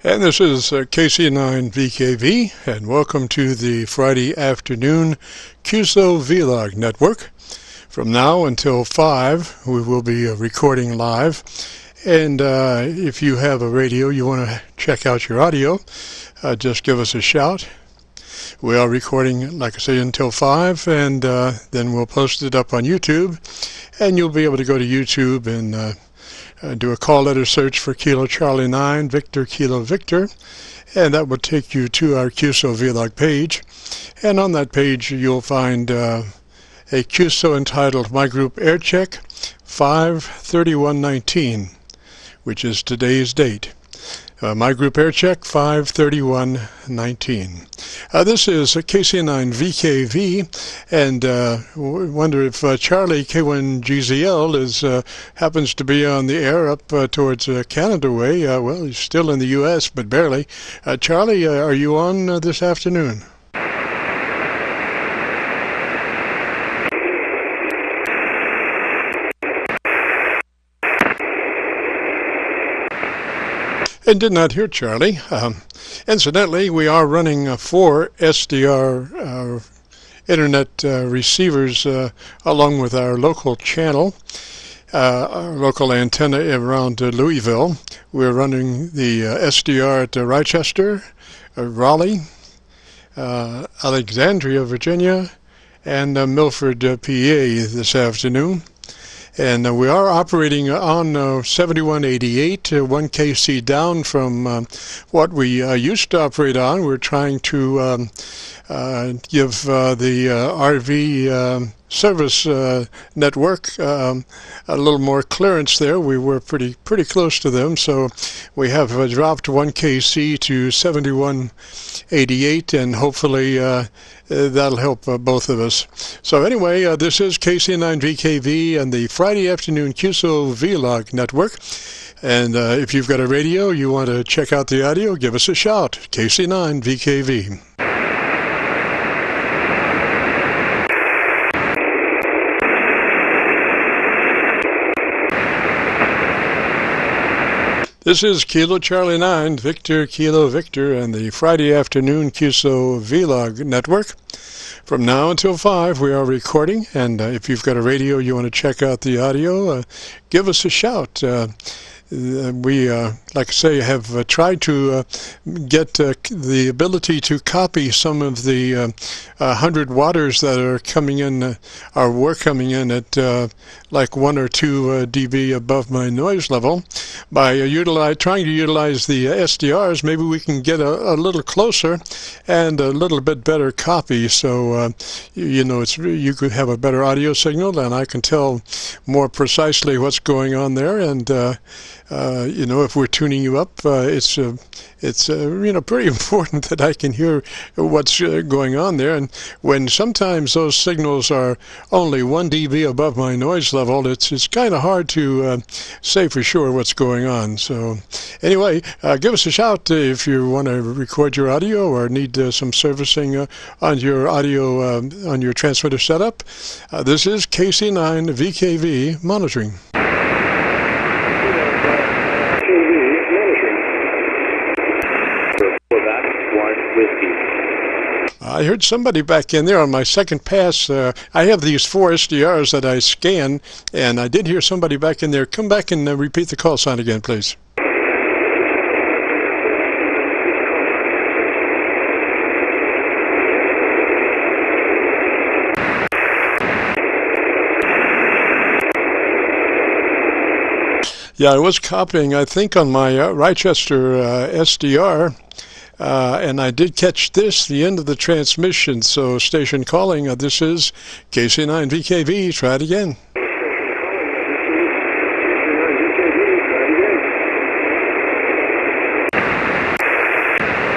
And this is KC9VKV, and welcome to the Friday afternoon QSO-VLOG network. From now until 5, we will be recording live. And if you have a radio, you want to check out your audio, just give us a shout. We are recording, like I say, until 5, and then we'll post it up on YouTube. And you'll be able to go to YouTube and do a call letter search for Kilo Charlie 9 Victor Kilo Victor, and that will take you to our QSO-VLOG page. And on that page you'll find a QSO entitled My Group Aircheck 5/31/19, which is today's date. My Group Aircheck 5/31/19. This is KC9VKV, and wonder if Charlie K1GZL happens to be on the air up towards Canada way. Well, he's still in the U.S., but barely. Charlie, are you on this afternoon? And did not hear Charlie. Incidentally, we are running 4 SDR internet receivers along with our local channel, our local antenna around Louisville. We're running the SDR at Rochester, Raleigh, Alexandria, Virginia, and Milford, PA this afternoon. And we are operating on 7188, 1 KC down from what we used to operate on. We're trying to give the RV service network a little more clearance there. We were pretty close to them, so we have dropped 1 KC to 7188, and hopefully that'll help both of us. So anyway, this is KC9VKV and the Friday afternoon QSO-VLOG network. And if you've got a radio, you want to check out the audio, give us a shout. KC9VKV. This is Kilo Charlie 9 Victor Kilo Victor and the Friday afternoon QSO-VLOG network. From now until 5, we are recording, and if you've got a radio, you want to check out the audio, give us a shout. We, like I say, have tried to get the ability to copy some of the 100 watters that are coming in, or were coming in at like 1 or 2 dB above my noise level. By trying to utilize the SDRs, maybe we can get a little closer and a little bit better copy. So, you know, you could have a better audio signal, and I can tell more precisely what's going on there. And you know, if we're tuning you up, it's you know, pretty important that I can hear what's going on there. And when sometimes those signals are only 1 dB above my noise level, it's kind of hard to say for sure what's going on. So anyway, give us a shout if you want to record your audio or need some servicing on your audio on your transmitter setup. This is KC9VKV monitoring. I heard somebody back in there on my second pass. I have these 4 SDRs that I scan, and I did hear somebody back in there. Come back and repeat the call sign again, please. Yeah, I was copying, I think, on my Rochester SDR. And I did catch the end of the transmission, so station calling, this is KC9VKV, try it again.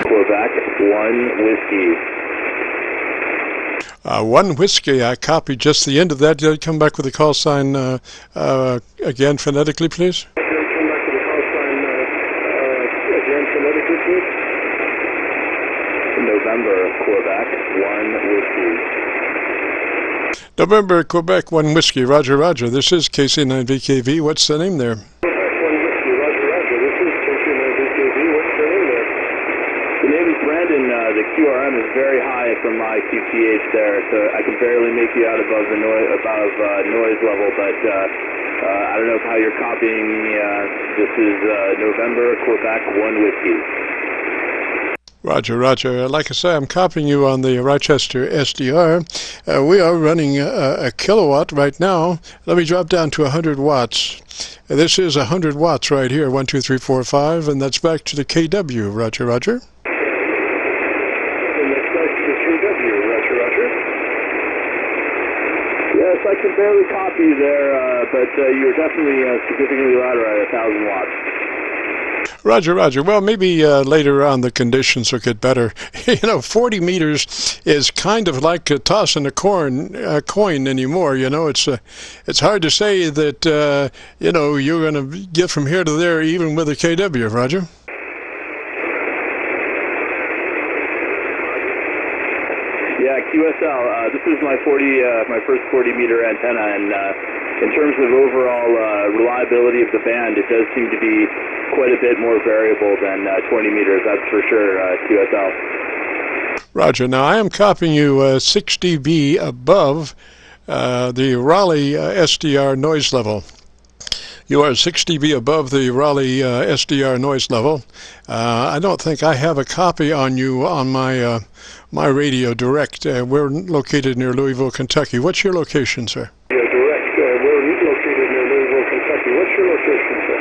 Quebec, 1 whiskey. 1 whiskey, I copied just the end of that. Did I come back with the call sign again phonetically, please? November, Quebec, 1 whiskey. November, Quebec, 1 whiskey. Roger, roger. This is KC9VKV. What's the name there? Quebec, 1 whiskey. Roger, roger. This is KC9VKV. What's the name there? Brandon, the QRM is very high from my QTH there, so I can barely make you out above the noise level, but I don't know how you're copying me. This is November, Quebec, 1 whiskey. Roger, Roger. Like I say, I'm copying you on the Rochester SDR. We are running a kilowatt right now. Let me drop down to 100 watts. This is 100 watts right here, 1, 2, 3, 4, 5, and that's back to the KW. Roger, Roger. And that's back to the KW. Roger, Roger. Yes, I can barely copy you there, but you're definitely significantly louder at 1,000 watts. Roger, Roger. Well, maybe later on the conditions will get better. 40 meters is kind of like tossing a coin anymore. It's hard to say that, you're going to get from here to there even with a KW, Roger. Yeah, QSL. This is my first 40-meter antenna, and in terms of overall reliability of the band, it does seem to be quite a bit more variable than 20 meters. That's for sure, QSL. Roger. Now I am copying you 6 dB above the Raleigh SDR noise level. You are 6 dB above the Raleigh SDR noise level. I don't think I have a copy on you on my my radio direct. We're located near Louisville, Kentucky. What's your location, sir? Yeah, direct. We're located near Louisville, Kentucky. What's your location, sir?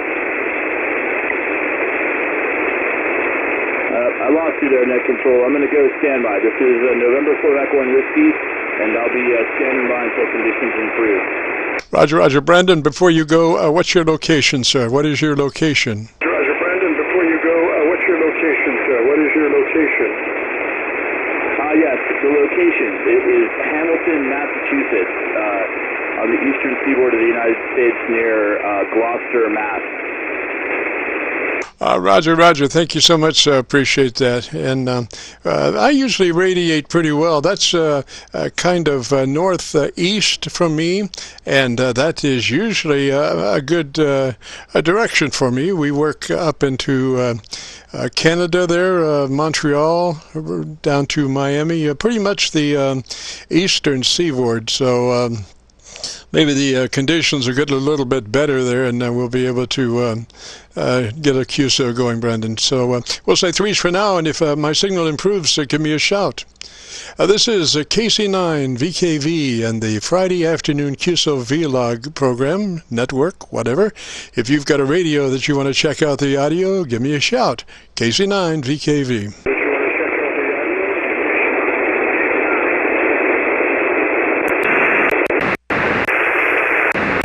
I lost you there, net control. I'm going to go standby. This is November Quebec 1 whiskey, and I'll be standing by until conditions improve. Roger, Roger. Brandon, before you go, what's your location, sir? What is your location? Roger, Brandon, before you go, what's your location, sir? What is your location? Yes, the location. It is Hamilton, Massachusetts, on the eastern seaboard of the United States near Gloucester, Mass. Roger, Roger. Thank you so much. Appreciate that. And I usually radiate pretty well. That's kind of northeast from me, and that is usually a good direction for me. We work up into Canada there, Montreal, down to Miami, pretty much the eastern seaboard. So maybe the conditions are getting a little bit better there, and we'll be able to get a QSO going, Brandon. So we'll say 3s for now, and if my signal improves, give me a shout. This is KC9VKV and the Friday afternoon QSO-VLOG program, network, whatever. If you've got a radio that you want to check out the audio, give me a shout. KC9VKV.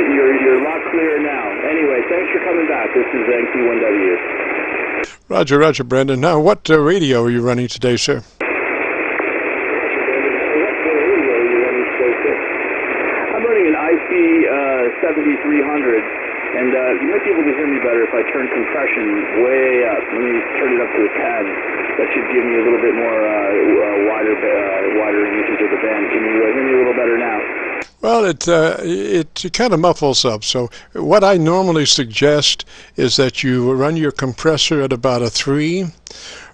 You're a lot clearer now. Anyway, thanks for coming back. This is NQ1W. Roger, Roger, Brandon. Now, what radio are you running today, sir? I'm running an IC 7300, and you might be able to hear me better if I turn compression way up. Let me turn it up to a 10. That should give me a little bit more wider usage of the band. Can you hear me a little better now? Well, it kind of muffles up. So what I normally suggest is that you run your compressor at about a 3,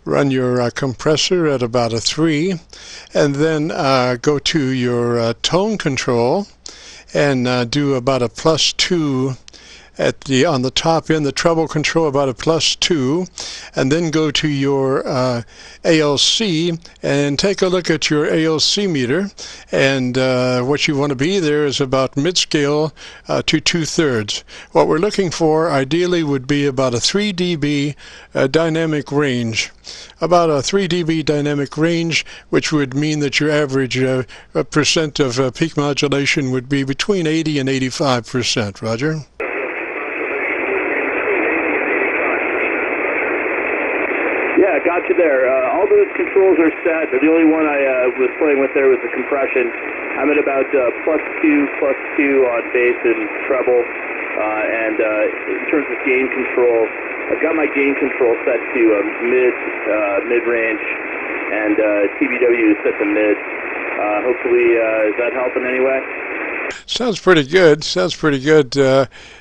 run your compressor at about a 3, and then go to your tone control and do about a +2 on the top end, the treble control about a +2, and then go to your ALC and take a look at your ALC meter, and what you want to be there is about mid-scale to 2/3. What we're looking for ideally would be about a 3 dB dynamic range. About a 3 dB dynamic range, which would mean that your average percent of peak modulation would be between 80 and 85%. Roger? Yeah, got you there. All those controls are set. The only one I was playing with there was the compression. I'm at about +2 on bass and treble. And in terms of gain control, I've got my gain control set to mid-range, and TBW is set to mid. Hopefully, is that helping anyway? Sounds pretty good. Sounds pretty good.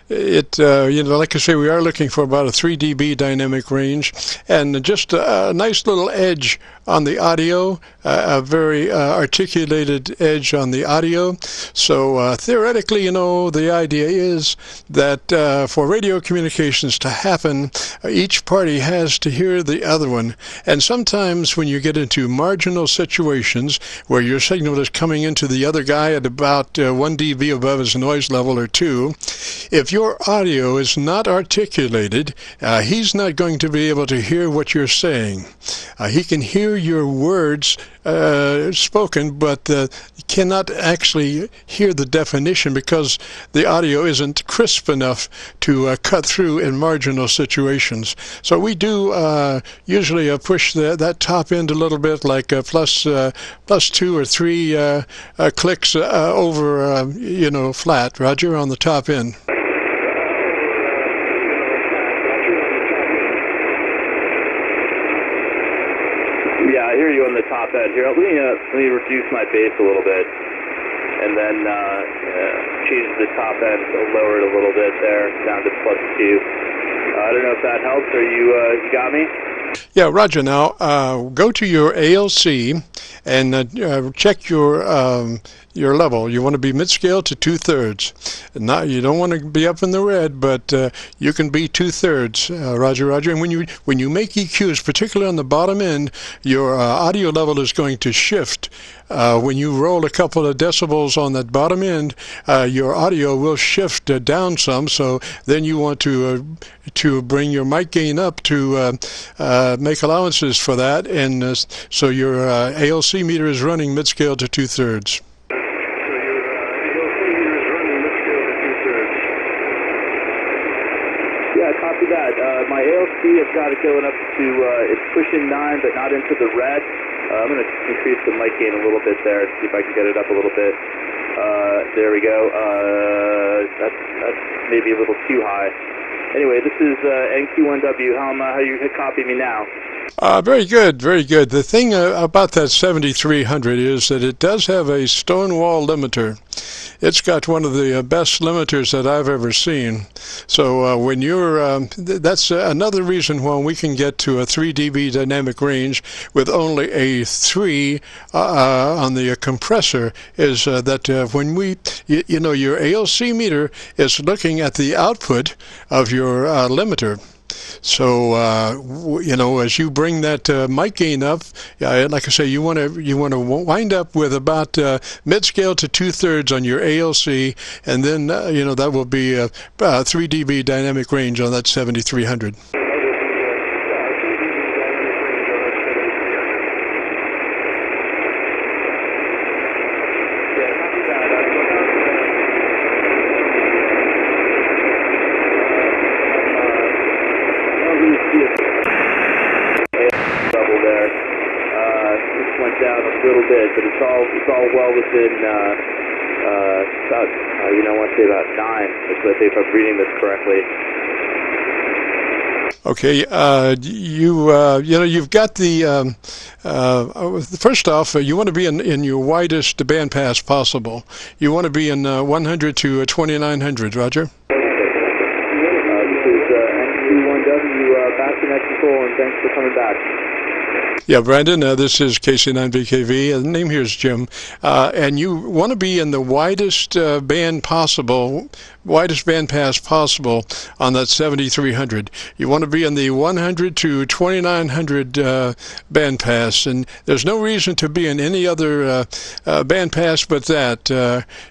like I say, we are looking for about a 3 dB dynamic range, and just a nice little edge on the audio, a very articulated edge on the audio. So theoretically, the idea is that for radio communications to happen, each party has to hear the other one. And sometimes when you get into marginal situations where your signal is coming into the other guy at about 1 dB above his noise level or 2, if your audio is not articulated, he's not going to be able to hear what you're saying. He can hear your words spoken, but cannot actually hear the definition because the audio isn't crisp enough to cut through in marginal situations. So we do usually push that top end a little bit, like plus 2 or 3 clicks over, flat, Roger, on the top end. Yeah, I hear you on the top end here. Let me reduce my bass a little bit, and then change the top end, lower it a little bit there, down to plus 2. I don't know if that helps. Are you got me? Yeah, Roger. Now go to your ALC and check your level. You want to be mid-scale to 2/3. You don't want to be up in the red, but you can be 2/3. Roger. And when you make EQs, particularly on the bottom end, your audio level is going to shift. When you roll a couple of decibels on that bottom end, your audio will shift down some. So then you want to bring your mic gain up to make allowances for that, and so your ALC meter is running mid-scale to 2/3. Yeah, copy that. My ALC has got it going up to, it's pushing 9, but not into the red. I'm going to increase the mic gain a little bit there, see if I can get it up a little bit. There we go. That's maybe a little too high. Anyway, this is NQ1W. How you copy me now? Very good, very good. The thing about that 7300 is that it does have a Stonewall limiter. It's got one of the best limiters that I've ever seen. So when you're, that's another reason why we can get to a 3 dB dynamic range with only a 3 on the compressor, is that when your ALC meter is looking at the output of your limiter. So as you bring that mic gain up, like I say, you want to wind up with about mid-scale to 2/3 on your ALC, and then that will be a 3 dB dynamic range on that 7300. Down a little bit, but it's all well within about I want to say about 9. If I'm reading this correctly. Okay, you've got the first off, you want to be in your widest bandpass possible. You want to be in 100 to 2900, Roger. This is NQ1W, back to net control, and thanks for coming back. Yeah, Brandon, this is KC9VKV. The name here is Jim. And you want to be in the widest band possible, widest bandpass possible on that 7300. You want to be in the 100 to 2900 bandpass, and there's no reason to be in any other bandpass but that.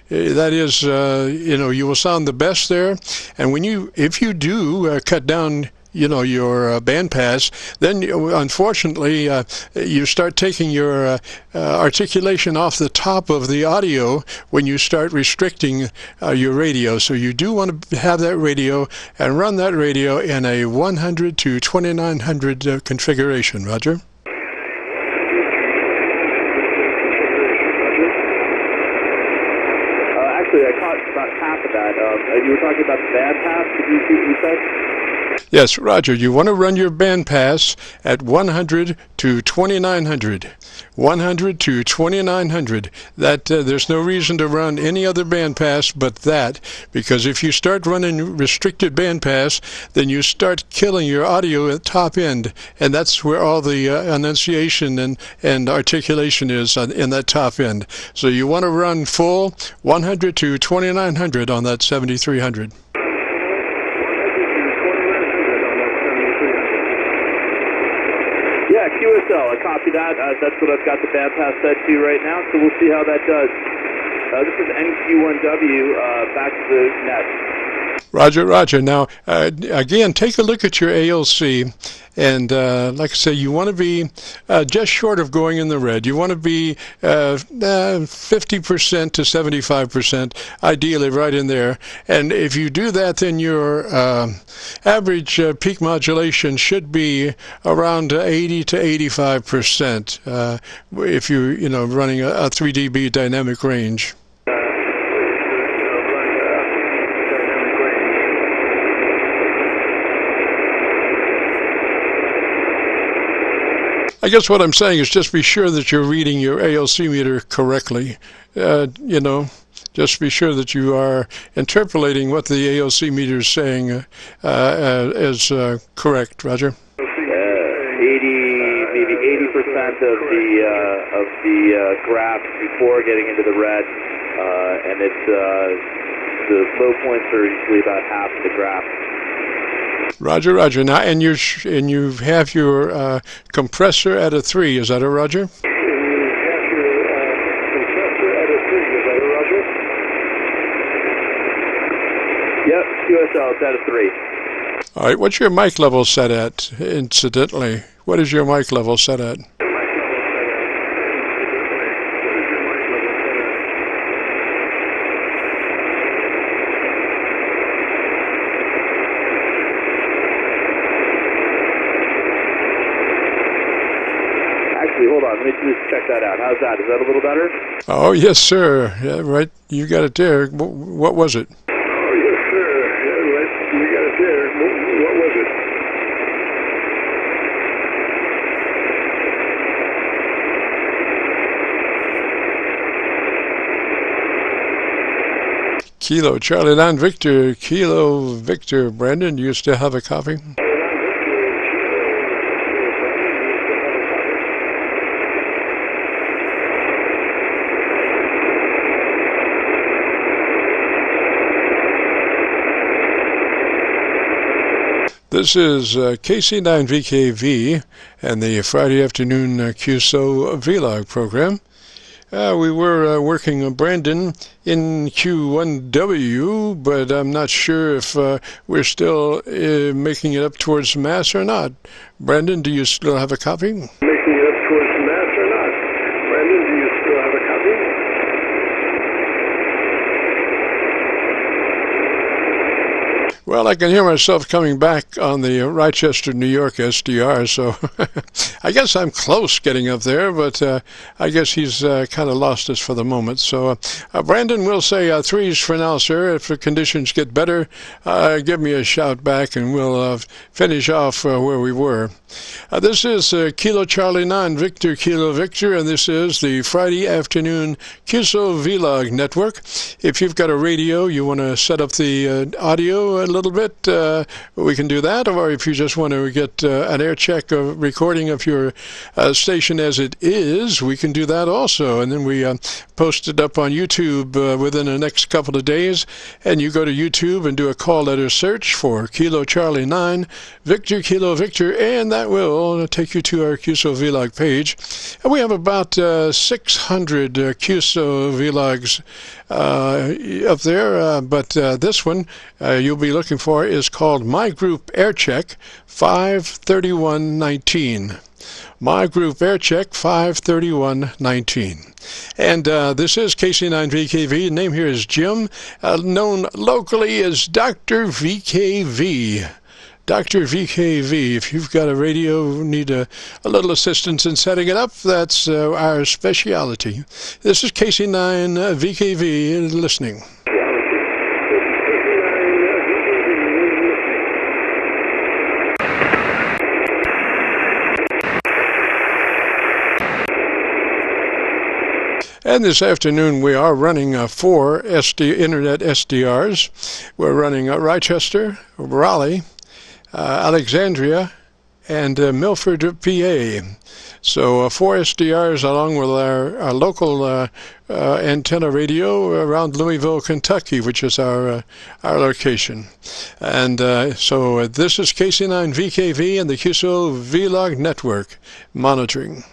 That is, you will sound the best there. And if you do cut down your bandpass, then unfortunately you start taking your articulation off the top of the audio when you start restricting your radio. So you do want to have that radio and run that radio in a 100 to 2900 configuration. Roger. Actually, I caught about half of that. You were talking about the bandpass, you said? Yes, Roger, you want to run your bandpass at 100 to 2900. 100 to 2900. That there's no reason to run any other bandpass but that, because if you start running restricted bandpass, then you start killing your audio at top end, and that's where all the enunciation and articulation is in that top end. So you want to run full 100 to 2900 on that 7300. Yeah, QSL, I copy that. That's what I've got the bandpass set to right now, so we'll see how that does. This is NQ1W, back to the net. Roger, Roger. Now, again, take a look at your ALC, and like I say, you want to be just short of going in the red. You want to be 50% to 75%, ideally right in there. And if you do that, then your average peak modulation should be around 80 to 85% if you're running a 3 dB dynamic range. I guess what I'm saying is just be sure that you're reading your ALC meter correctly. Just be sure that you are interpolating what the ALC meter is saying as correct, Roger. 80, maybe 80% of the graph before getting into the red, and it's the low points are usually about half of the graph. Roger, Roger. Now, and you have your compressor at a 3. Is that a Roger? And you have your compressor at a 3. Is that a Roger? Yep, QSL is at a 3. All right. What's your mic level set at? Incidentally, what is your mic level set at? Hold on, let me just check that out. How's that? Is that a little better? Oh, yes, sir. Yeah, right. You got it there. What was it? Oh, yes, sir. Yeah, right. You got it there. What was it? Kilo, Charlie, Land, Victor, Kilo, Victor. Brandon, do you still have a copy? This is KC9VKV and the Friday afternoon QSO-VLOG program. We were working on Brandon in Q1W, but I'm not sure if we're still making it up towards mass or not. Brandon, do you still have a copy? Making it up towards mass or not? Brandon, do you still have a copy? Well, I can hear myself coming back on the Rochester, New York SDR, so I guess I'm close getting up there, but I guess he's kind of lost us for the moment. So, Brandon, we'll say 3s for now, sir. If the conditions get better, give me a shout back and we'll finish off where we were. This is Kilo Charlie 9 Victor Kilo Victor, and this is the Friday afternoon QSO-VLOG network. If you've got a radio, you want to set up the audio a little bit, we can do that. Or if you just want to get an Aircheck recording of your station as it is, we can do that also. And then we post it up on YouTube within the next couple of days. And you go to YouTube and do a call letter search for Kilo Charlie 9 Victor Kilo Victor, and that will take you to our QSO-VLOG page. And we have about 600 QSO-VLOGs up there, but this one you'll be looking for is called My Group Aircheck 53119. My Group Aircheck 53119. And this is KC9VKV. Name here is Jim, known locally as Dr. VKV. Dr. VKV, if you've got a radio, need a little assistance in setting it up, that's our speciality. This is KC9VKV listening. And this afternoon we are running 4 Internet SDRs. We're running Rochester, Raleigh, Alexandria, and Milford, PA. So 4 SDRs along with our local antenna radio around Louisville, Kentucky, which is our location. And so this is KC9VKV and the QSO-VLOG network monitoring.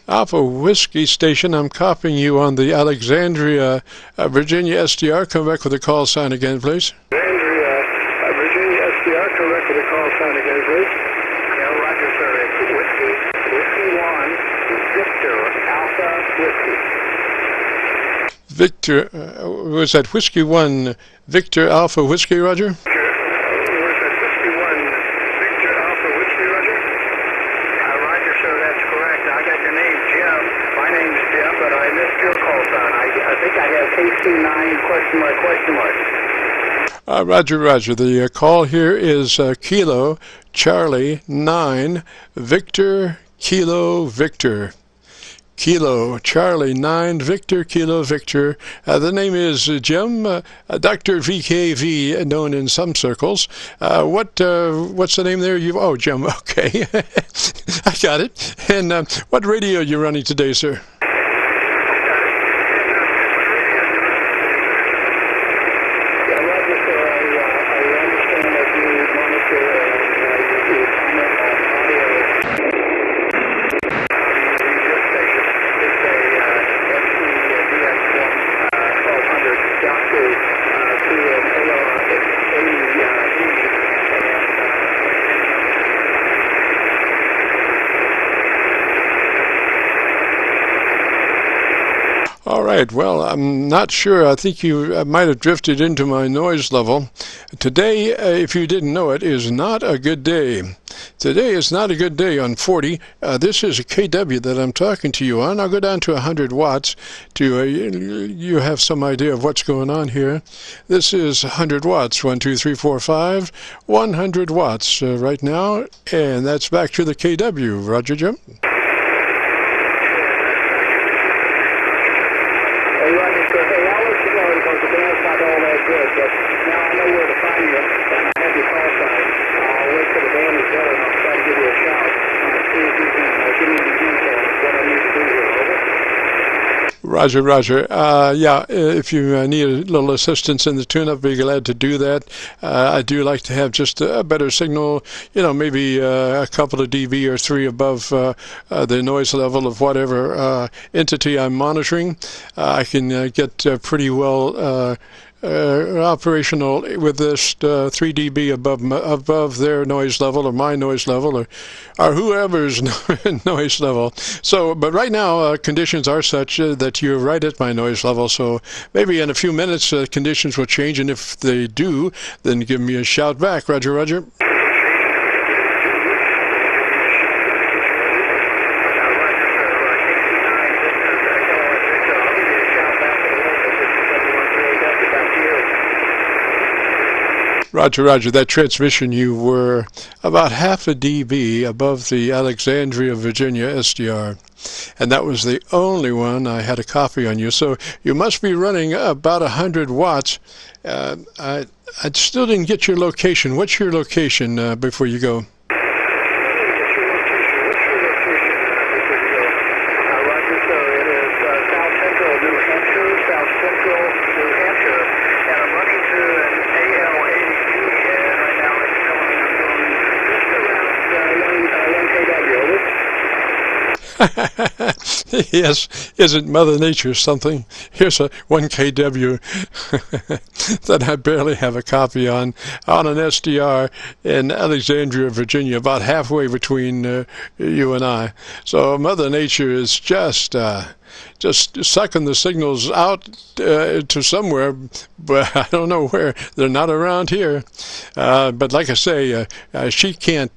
Alpha Whiskey Station, I'm copying you on the Alexandria, Virginia SDR. Come back with a call sign again, please. Alexandria, Virginia SDR, come back with a call sign again, please. Yeah, roger, sir. It's Whiskey 1, Victor, Alpha, Whiskey. Victor, was that Whiskey 1, Victor, Alpha, Whiskey, Roger? KC9 ? Roger, Roger. The call here is Kilo, Charlie, 9, Victor, Kilo, Victor. Kilo, Charlie, 9, Victor, Kilo, Victor. The name is Jim, Dr. VKV, known in some circles. What's the name there? Oh, Jim, okay. I got it. And what radio are you running today, sir? All right, well, I'm not sure. I think you might have drifted into my noise level. Today, if you didn't know it, is not a good day. Today is not a good day on 40. This is a KW that I'm talking to you on. I'll go down to 100 watts to you have some idea of what's going on here. This is 100 watts, 1, 2, 3, 4, 5, 100 watts right now, and that's back to the KW. Roger, Jim. Roger, Roger. Yeah, if you need a little assistance in the tune-up, be glad to do that. I do like to have just a better signal, you know, maybe a couple of dB or 3 above the noise level of whatever entity I'm monitoring. I can get pretty well operational with this 3 dB above their noise level or my noise level or whoever's noise level. So, but right now conditions are such that you're right at my noise level. So maybe in a few minutes conditions will change, and if they do, then give me a shout back. Roger, Roger. Roger, Roger. That transmission, you were about half a dB above the Alexandria, Virginia SDR. And that was the only one I had a copy on you. So you must be running about 100 watts. I still didn't get your location. What's your location before you go? Yes, isn't Mother Nature something? Here's a 1 kW that I barely have a copy on an SDR in Alexandria, Virginia, about halfway between you and I. So Mother Nature is just just sucking the signals out to somewhere, but I don't know where. They're not around here. But like I say, she can't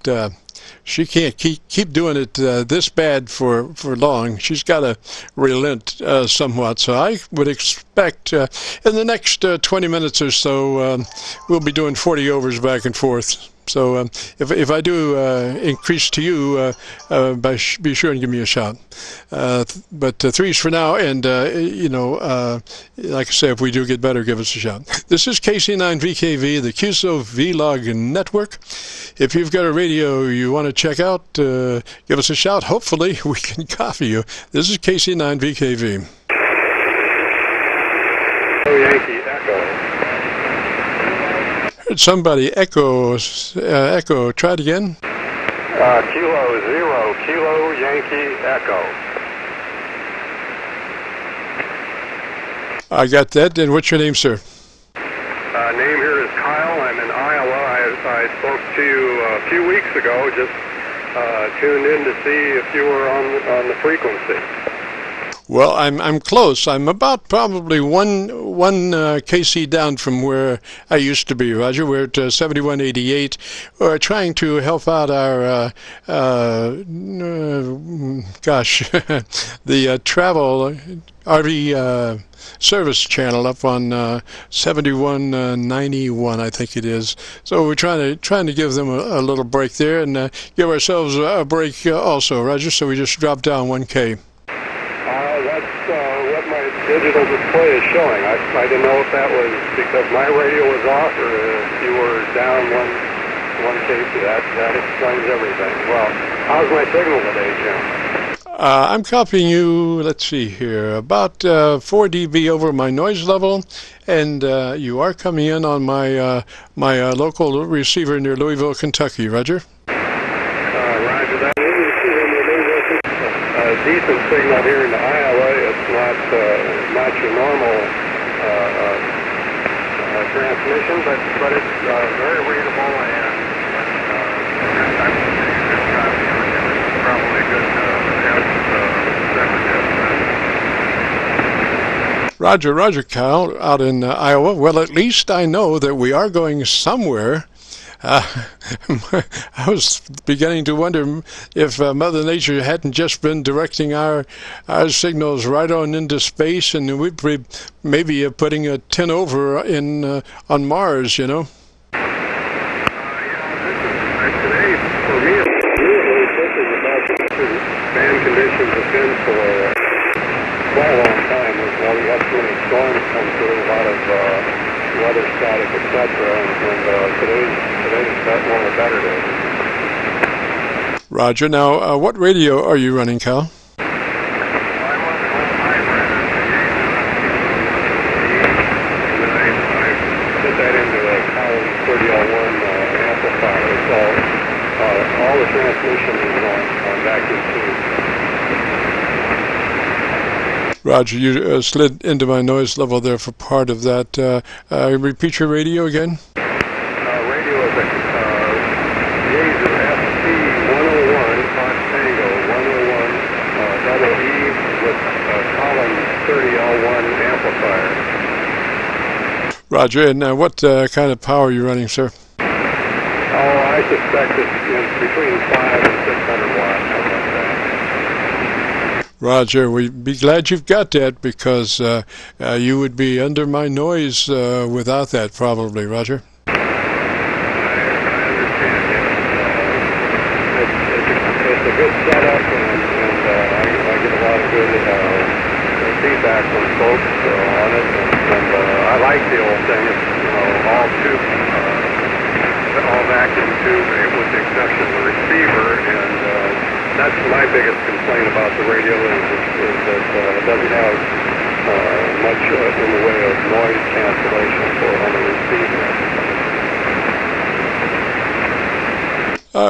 keep doing it this bad for long. She's got to relent somewhat. So I would expect in the next 20 minutes or so, we'll be doing 40 overs back and forth. So if I do increase to you, be sure and give me a shout. But threes for now, and like I say, if we do get better, give us a shout. This is KC9VKV, the QSO-VLOG network. If you've got a radio you want to check out, give us a shout. Hopefully we can copy you. This is KC9VKV. Yankee Echo. Heard somebody echo. Try it again. Kilo 0, Kilo Yankee Echo. I got that. And what's your name, sir? Name here is Kyle. I'm in Iowa. I spoke to you a few weeks ago. Just tuned in to see if you were on the frequency. Well, I'm close. I'm about probably one KC down from where I used to be, Roger. We're at 7188. We're trying to help out our the travel RV service channel up on 7191, I think it is. So we're trying to give them a little break there and give ourselves a break also, Roger. So we just dropped down 1K. That's what my digital display is showing. I didn't know if that was because my radio was off or if you were down one KC. That explains everything. Well, how's my signal today, Jim? I'm copying you, let's see here, about 4 dB over my noise level, and you are coming in on my my local receiver near Louisville, Kentucky, Roger. Roger that. Decent signal here in Iowa. It's not your normal transmission, but it's very readable and probably a good Roger, Kyle, out in Iowa. Well, at least I know that we are going somewhere. I was beginning to wonder if Mother Nature hadn't just been directing our signals right on into space, and we'd be maybe putting a 10 over in on Mars, you know. Today, for me, it's really different about band conditions have been for quite a long time. Well, we had so many storms come through, a lot of weather static, etc. And today's one of the better days. Roger. Now, what radio are you running, Cal? I'm on the whole hybrid. And then I put that into a CHARLEY 30L1 amplifier. So all the transmission is on vacuum tube. Roger, you slid into my noise level there for part of that. Repeat your radio again. Radio is a GLAZED FT101 Fox Tango 101 double E with column 30L1 amplifier. Roger, and what kind of power are you running, sir? Oh, I suspect it's between 5 and 600 watts. Roger, we'd be glad you've got that because you would be under my noise without that, probably, Roger. I understand. It's a good setup, and I get a lot of good feedback from folks on it, and I like the old thing. It's all tube, all vacuum tube, with the exception of the receiver, and that's my biggest complaint about the radio is that it doesn't have much in the way of noise cancellation on the receiver.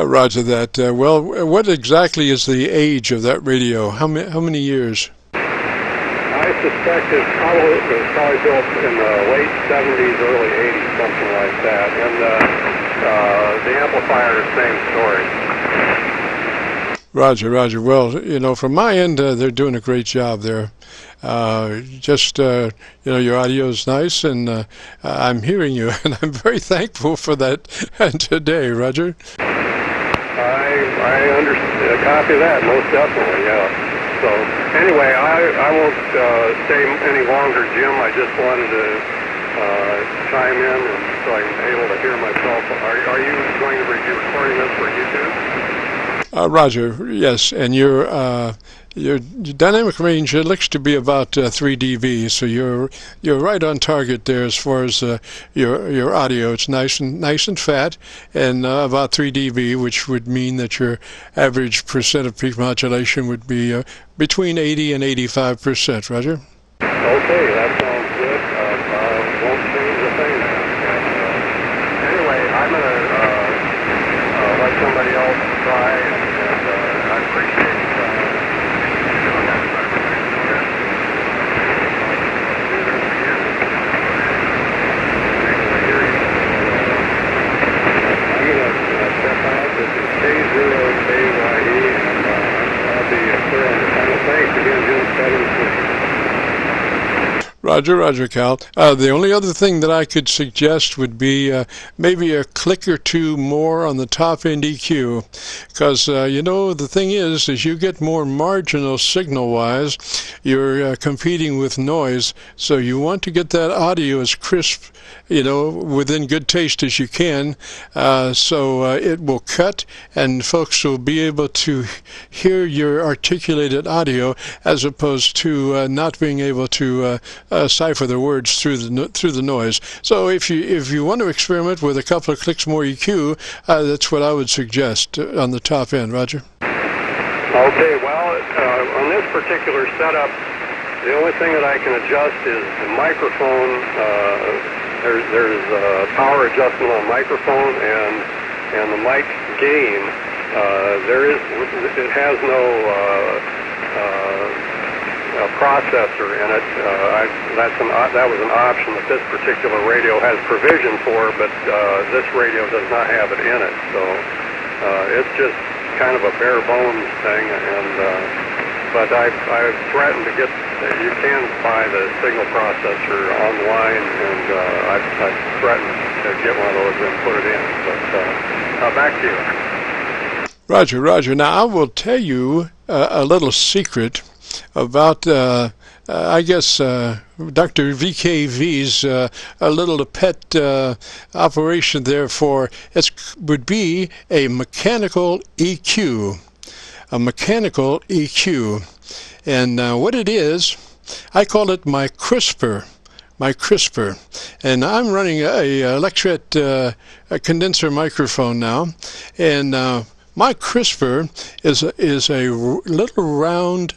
Roger that. Well, what exactly is the age of that radio? How many years? I suspect it was probably built in the late 70s, early 80s, something like that. And the amplifier, same story. Roger, Roger. Well, you know, from my end, they're doing a great job there. You know, your audio is nice, and I'm hearing you, and I'm very thankful for that today, Roger. I copy that, most definitely, yeah. So, anyway, I won't stay any longer, Jim. I just wanted to chime in and so I'm able to hear myself. Are you going to be recording this for YouTube? Roger, yes, and your dynamic range, it looks to be about 3 dB, so you're right on target there as far as your audio. It's nice and fat, and about 3 dB, which would mean that your average percent of peak modulation would be between 80 and 85%. Roger. Okay, that sounds good. Won't change a thing now. Anyway, I'm going to let somebody else try, and I appreciate doing that. I'm going to step out. This is K0KYE, and I'll be clear on the final. Thanks again, Jim. 7-3. Roger, Roger, Cal. The only other thing that I could suggest would be maybe a click or two more on the top end EQ, because you know, the thing is, as you get more marginal signal-wise, you're competing with noise, so you want to get that audio as crisp, you know, within good taste as you can, so it will cut, and folks will be able to hear your articulated audio as opposed to not being able to cipher the words through the noise. So if you want to experiment with a couple of clicks more EQ, that's what I would suggest on the top end. Roger. Okay, well, on this particular setup, the only thing that I can adjust is the microphone. There's power adjustment on microphone and the mic gain. It has no processor in it. That was an option that this particular radio has provision for, but this radio does not have it in it. So it's just kind of a bare bones thing. But I've threatened to get. You can buy the signal processor online, and I've threatened to get one of those and put it in. But back to you. Roger, Roger. Now I will tell you a little secret about, I guess, Dr. VKV's a little pet operation there for it would be a mechanical EQ. A mechanical EQ. And what it is, I call it my crisper. My crisper. And I'm running a Electret condenser microphone now. And my crisper is a little round,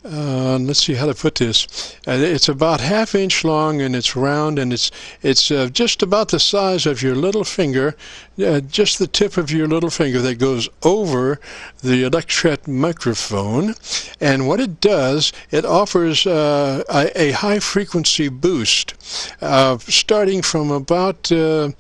let's see how to put this. It's about 1/2 inch long, and it's round, and it's just about the size of your little finger, just the tip of your little finger that goes over the Electret microphone. And what it does, it offers a high frequency boost, starting from about 2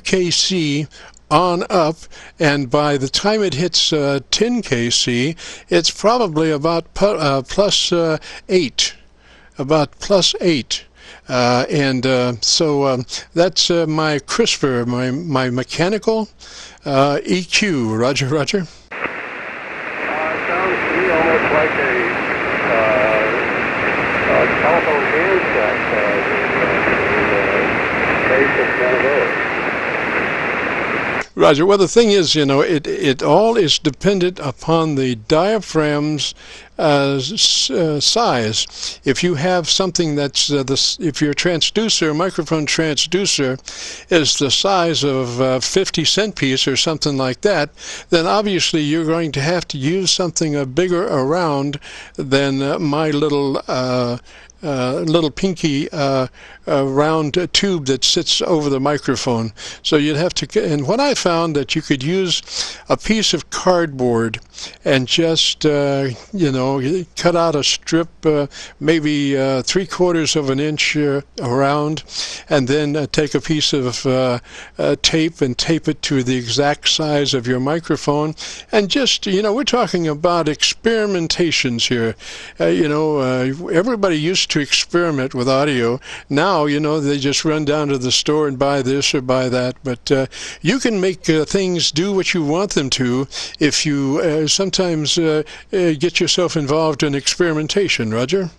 kC on up, and by the time it hits 10 kC, it's probably about plus 8, about plus 8. So that's my crisper, my mechanical EQ. Roger, Roger. It sounds to me almost like a telephone handset, basic one of those. Roger. Well, the thing is, you know, it all is dependent upon the diaphragm's size. If you have something that's if your transducer, microphone transducer, is the size of 50 cent piece or something like that, then obviously you're going to have to use something bigger around than my little little pinky round tube that sits over the microphone. So you'd have to, and what I found that you could use a piece of cardboard and just, you know, cut out a strip, maybe 3/4 of an inch around, and then take a piece of tape and tape it to the exact size of your microphone. And just, you know, we're talking about experimentations here. You know, everybody used to experiment with audio. Now, you know, they just run down to the store and buy this or buy that. But you can make things do what you want them to if you sometimes get yourself involved in experimentation. Roger?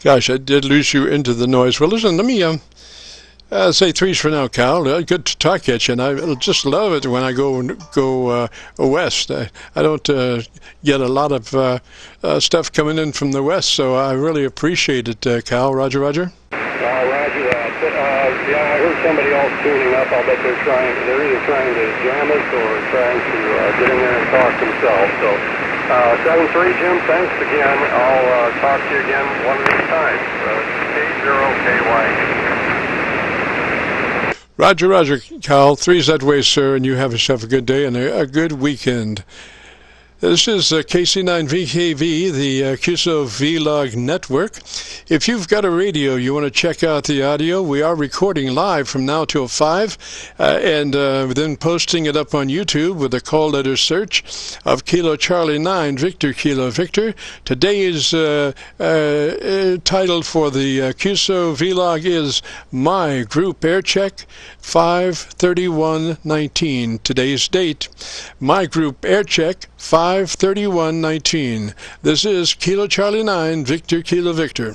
Gosh, I did lose you into the noise. Well, listen, let me say threes for now, Cal. Good to talk at you, and I just love it when I go west. I don't get a lot of stuff coming in from the west, so I really appreciate it, Cal. Roger, Roger. Roger that. Yeah, I heard somebody else tuning up. I'll bet they're either trying to jam us or trying to get in there and talk themselves. So 7-3, Jim, thanks again. I'll talk to you again one of these times. K0KY. Roger, Roger, Cal. Three's that way, sir, and you have yourself a good day and a good weekend. This is KC9VKV, the QSO-VLOG network. If you've got a radio, you want to check out the audio, we are recording live from now till 5, and then posting it up on YouTube with a call letter search of Kilo Charlie 9, Victor Kilo Victor. Today's title for the QSO-VLOG is My Group Aircheck 5/31/19. Today's date, My Group Aircheck 5/31/19. This is Kilo Charlie 9, Victor Kilo Victor.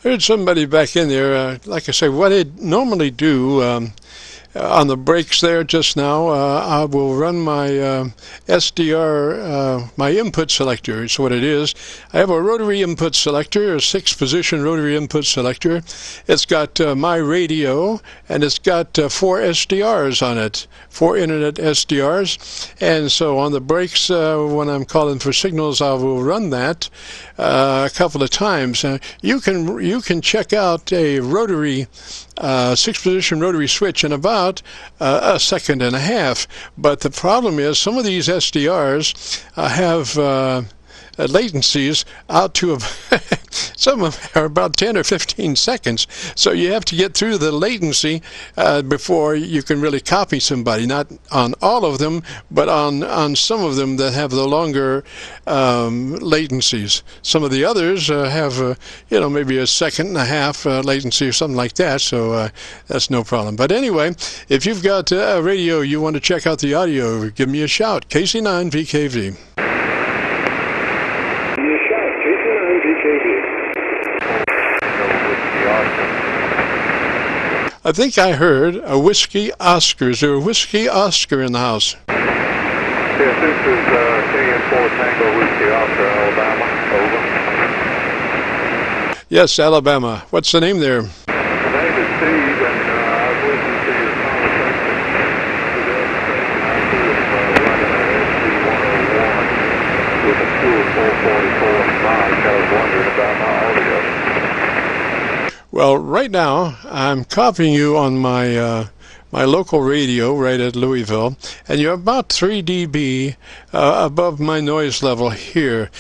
I heard somebody back in there, like I say, what I normally do on the breaks there just now, I will run my SDR, my input selector is what it is. I have a rotary input selector, a 6-position rotary input selector. It's got my radio, and it's got 4 SDRs on it, 4 internet SDRs. And so on the breaks, when I'm calling for signals, I will run that a couple of times. You can check out a rotary 6-position rotary switch in about a second and a half. But the problem is some of these SDRs have latencies out to some of them are about 10 or 15 seconds. So you have to get through the latency before you can really copy somebody. Not on all of them, but on some of them that have the longer latencies. Some of the others have you know, maybe a second and a half latency or something like that. So that's no problem. But anyway, if you've got a radio, you want to check out the audio, give me a shout. KC9VKV. I think I heard a Whiskey Oscar. Is there a Whiskey Oscar in the house? Yes, this is KN4 Tango Whiskey Oscar, Alabama. Over. Yes, Alabama. What's the name there? The name is Steve, and I've listened to your conversation today. I see it's running an SC-101 with a crew of 444 and 5. I was wondering about my audio. Well, right now, I'm copying you on my my local radio right at Louisville, and you're about 3 dB above my noise level here.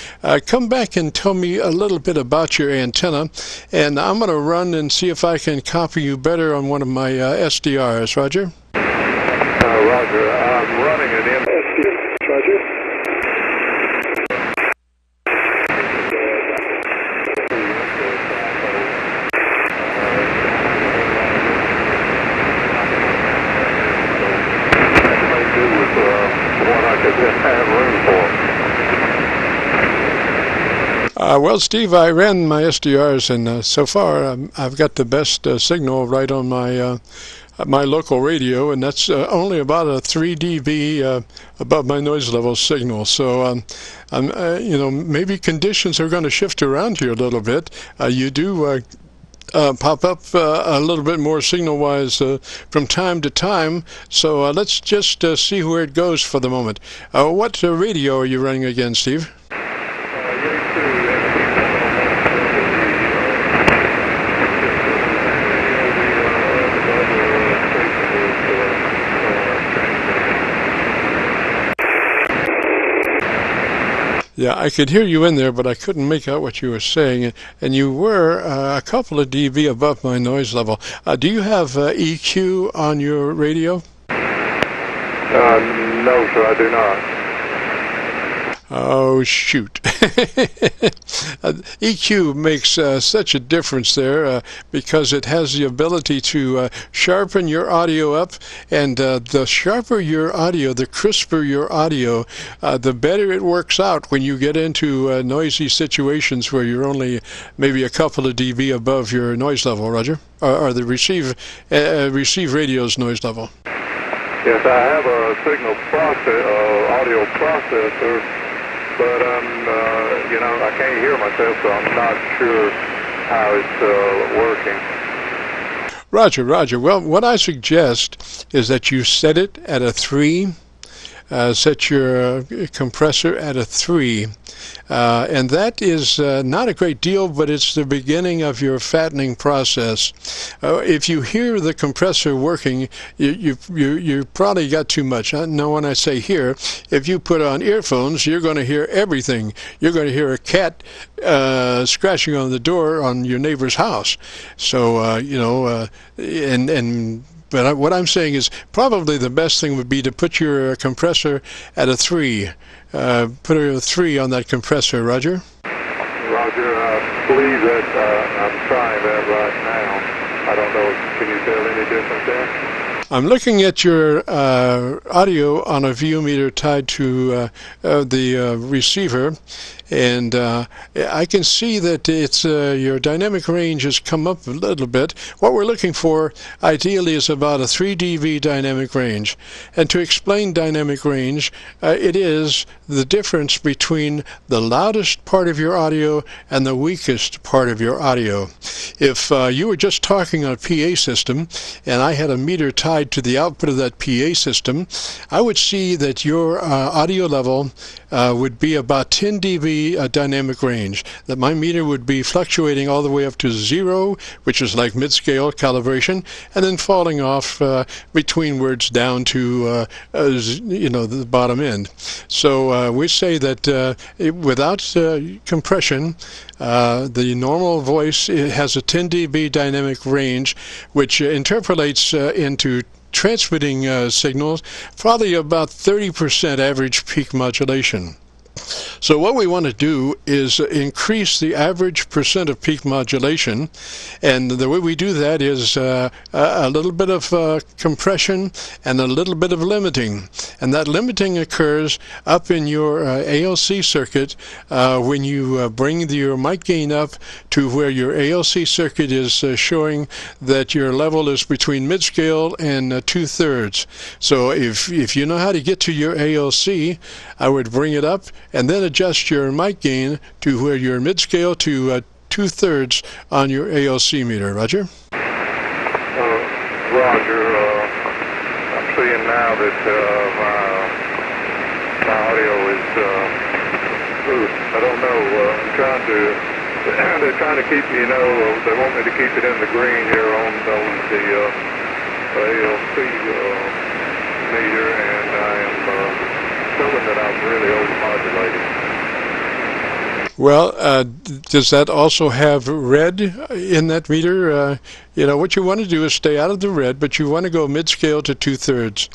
Come back and tell me a little bit about your antenna, and I'm going to run and see if I can copy you better on one of my SDRs. Roger? Roger. I'm running an SDR. Roger. didn't have room for them. Well, Steve, I ran my SDRs, and so far I've got the best signal right on my my local radio, and that's only about a 3 dB above my noise level signal. So, you know, maybe conditions are going to shift around here a little bit. You do pop up a little bit more signal-wise from time to time. So let's just see where it goes for the moment. What radio are you running again, Steve? Yeah, I could hear you in there, but I couldn't make out what you were saying. And you were a couple of dB above my noise level. Do you have EQ on your radio? No, sir, I do not. Oh, shoot. EQ makes such a difference there because it has the ability to sharpen your audio up, and the sharper your audio, the crisper your audio, the better it works out when you get into noisy situations where you're only maybe a couple of dB above your noise level, Roger, or the receive radio's noise level. Yes, I have a signal audio processor, but you know, I can't hear myself, so I'm not sure how it's working. Roger. Well, what I suggest is that you set it at a 3. Set your compressor at a 3. And that is not a great deal, but it's the beginning of your fattening process. If you hear the compressor working, you probably got too much. Now, when I say hear, if you put on earphones, you're going to hear everything. You're going to hear a cat scratching on the door on your neighbor's house. So, you know, but what I'm saying is probably the best thing would be to put your compressor at a 3. Put a 3 on that compressor, Roger. Roger, I believe that I'm trying that right now. I don't know, can you tell any difference there? I'm looking at your audio on a VU meter tied to the receiver, and I can see that it's your dynamic range has come up a little bit. What we're looking for ideally is about a 3 dB dynamic range. And to explain dynamic range, it is the difference between the loudest part of your audio and the weakest part of your audio. If you were just talking on a PA system and I had a meter tied to the output of that PA system, I would see that your audio level would be about 10 dB dynamic range, that my meter would be fluctuating all the way up to 0, which is like mid-scale calibration, and then falling off between words down to you know, the bottom end. So we say that without compression, the normal voice has a 10 dB dynamic range, which interpolates into transmitting signals, probably about 30% average peak modulation. So what we want to do is increase the average percent of peak modulation, and the way we do that is a little bit of compression and a little bit of limiting. And that limiting occurs up in your ALC circuit when you bring your mic gain up to where your ALC circuit is showing that your level is between mid-scale and 2/3. So if you know how to get to your ALC, I would bring it up and then adjust your mic gain to where you're mid-scale to 2/3 on your ALC meter. Roger? Roger, I'm seeing now that my audio is, I don't know, they're trying to keep me, you know, they want me to keep it in the green here on the ALC meter, and I am showing that I'm really overmodulated. Well, does that also have red in that meter? You know, what you want to do is stay out of the red, but you want to go mid-scale to 2/3.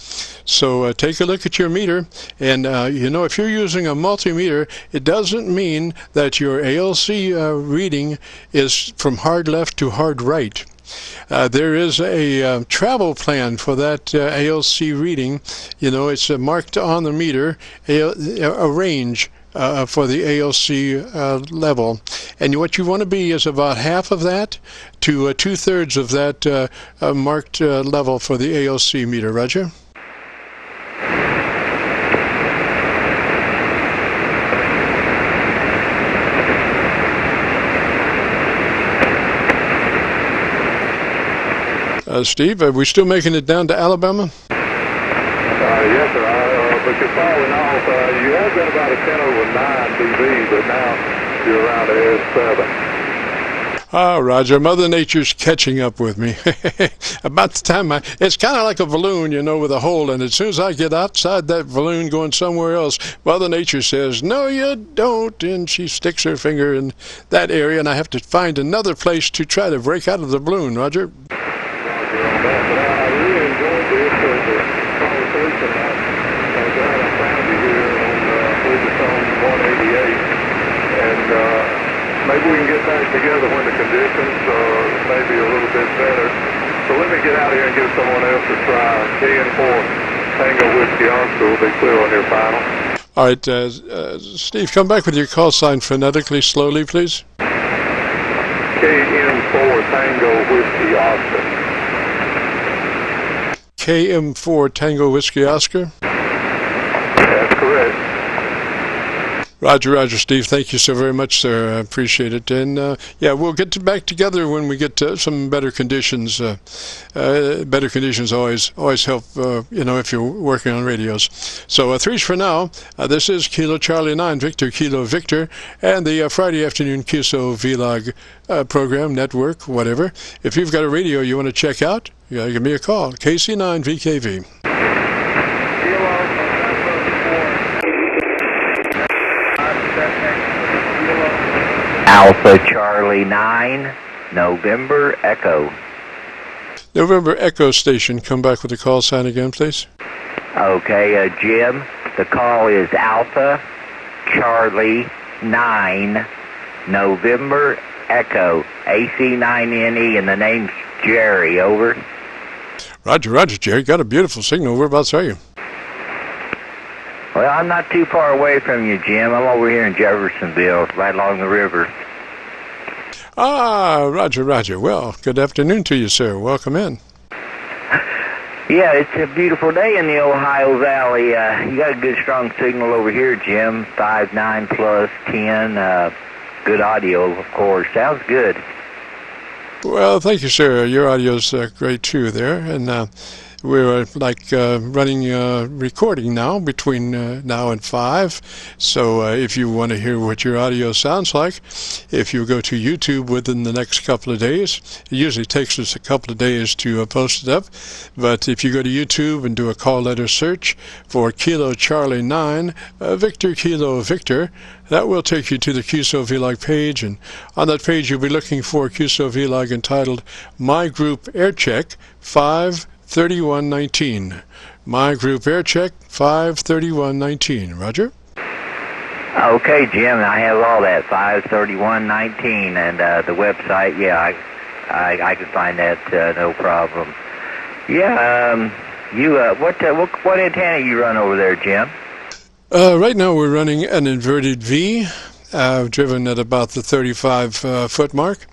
So take a look at your meter, and you know, if you're using a multimeter, it doesn't mean that your ALC reading is from hard left to hard right. There is a travel plan for that ALC reading. You know, it's marked on the meter, a range for the ALC level. And what you want to be is about half of that to two-thirds of that marked level for the ALC meter. Roger? Steve, are we still making it down to Alabama? Yes, sir. But you're falling off. You have been about a 10 over 9 dB, but now you're around a 7. Ah, Roger, Mother Nature's catching up with me. About the time it's kind of like a balloon, you know, with a hole in it. As soon as I get outside that balloon going somewhere else, Mother Nature says, "No, you don't," and she sticks her finger in that area, and I have to find another place to try to break out of the balloon, Roger. I really enjoyed this conversation. I'm glad I found you here on FERGUSSON'S 188, and maybe we can get back together when the conditions are maybe a little bit better. So let me get out here and give someone else a try. KN4 Tango Whiskey Oscar will be clear on your final. All right, Steve, come back with your call sign phonetically, slowly, please. KN4 Tango Whiskey Oscar. KM4 Tango Whiskey Oscar? That's correct. Roger, Roger, Steve. Thank you so very much, sir. I appreciate it. And, yeah, we'll get back together when we get some better conditions. Better conditions always help, you know, if you're working on radios. So, threes for now. This is Kilo Charlie 9, Victor Kilo Victor, and the Friday afternoon QSO-VLOG program, network, whatever. If you've got a radio you want to check out, you gotta give me a call. KC9VKV. Alpha Charlie 9, November Echo. November Echo Station. Come back with the call sign again, please. Okay, Jim, the call is Alpha Charlie 9, November Echo, AC9NE, and the name's Jerry, over. Roger, Roger, Jerry. Got a beautiful signal. Whereabouts are you? Well, I'm not too far away from you, Jim. I'm over here in Jeffersonville, right along the river. Ah, Roger, Roger. Well, good afternoon to you, sir. Welcome in. Yeah, it's a beautiful day in the Ohio Valley. You got a good, strong signal over here, Jim. 5.9 plus 10. Good audio, of course. Sounds good. Well, thank you, sir. Your audio's great, too, there. And we're running recording now between now and 5. So if you want to hear what your audio sounds like, if you go to YouTube within the next couple of days, it usually takes us a couple of days to post it up. But if you go to YouTube and do a call letter search for Kilo Charlie 9, Victor Kilo Victor, that will take you to the QSO-VLOG page, and on that page you'll be looking for QSO-VLOG entitled My Group Aircheck 53119. My Group Aircheck 53119. Roger? Okay, Jim, I have all that, 53119, and the website, yeah, I can find that, no problem. Yeah, what antenna you run over there, Jim? Right now we're running an inverted V, driven at about the 35-foot mark,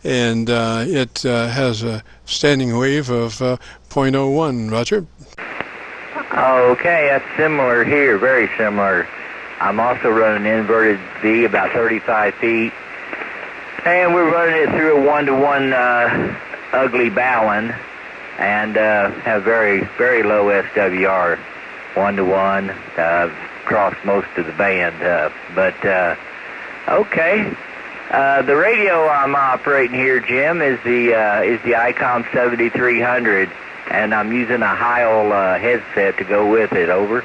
and it has a standing wave of 0.01. Roger? Okay, that's similar here, very similar. I'm also running an inverted V, about 35 feet, and we're running it through a 1-to-1 ugly bowline, and have very, very low SWR, 1-to-1, across most of the band, okay. The radio I'm operating here, Jim, is the ICOM 7300, and I'm using a Heil headset to go with it. Over.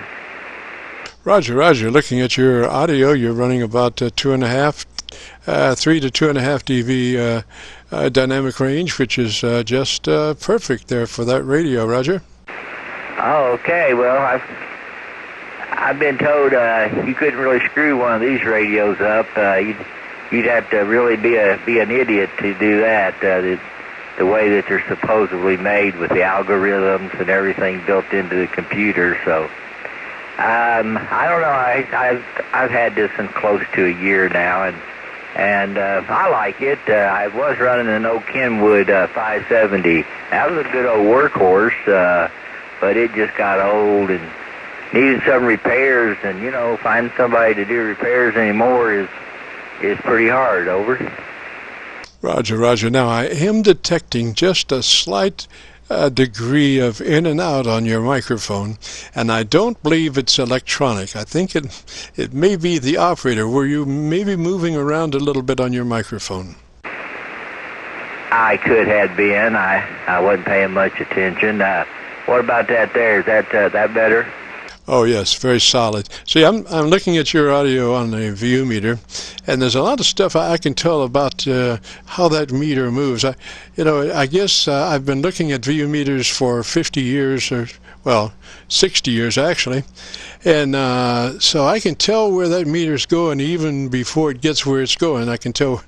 Roger, Roger. Looking at your audio, you're running about 3 to 2.5 dB dynamic range, which is just perfect there for that radio. Roger. Oh, okay. Well, I've been told you couldn't really screw one of these radios up. You'd have to really be an idiot to do that. The the way that they're supposedly made with the algorithms and everything built into the computer. So I don't know. I've had this in close to a year now, and I like it. I was running an old Kenwood 570. That was a good old workhorse, but it just got old and needed some repairs. And you know, finding somebody to do repairs anymore is pretty hard. Over. Roger, Roger. Now, I am detecting just a slight degree of in and out on your microphone, and I don't believe it's electronic. I think it may be the operator. Were you maybe moving around a little bit on your microphone? I could have been. I wasn't paying much attention. What about that there? Is that better? Oh yes, very solid. See, I'm looking at your audio on the VU meter, and there's a lot of stuff I can tell about how that meter moves. I guess I've been looking at VU meters for 50 years, or well, 60 years actually, and so I can tell where that meter's going even before it gets where it's going. I can tell,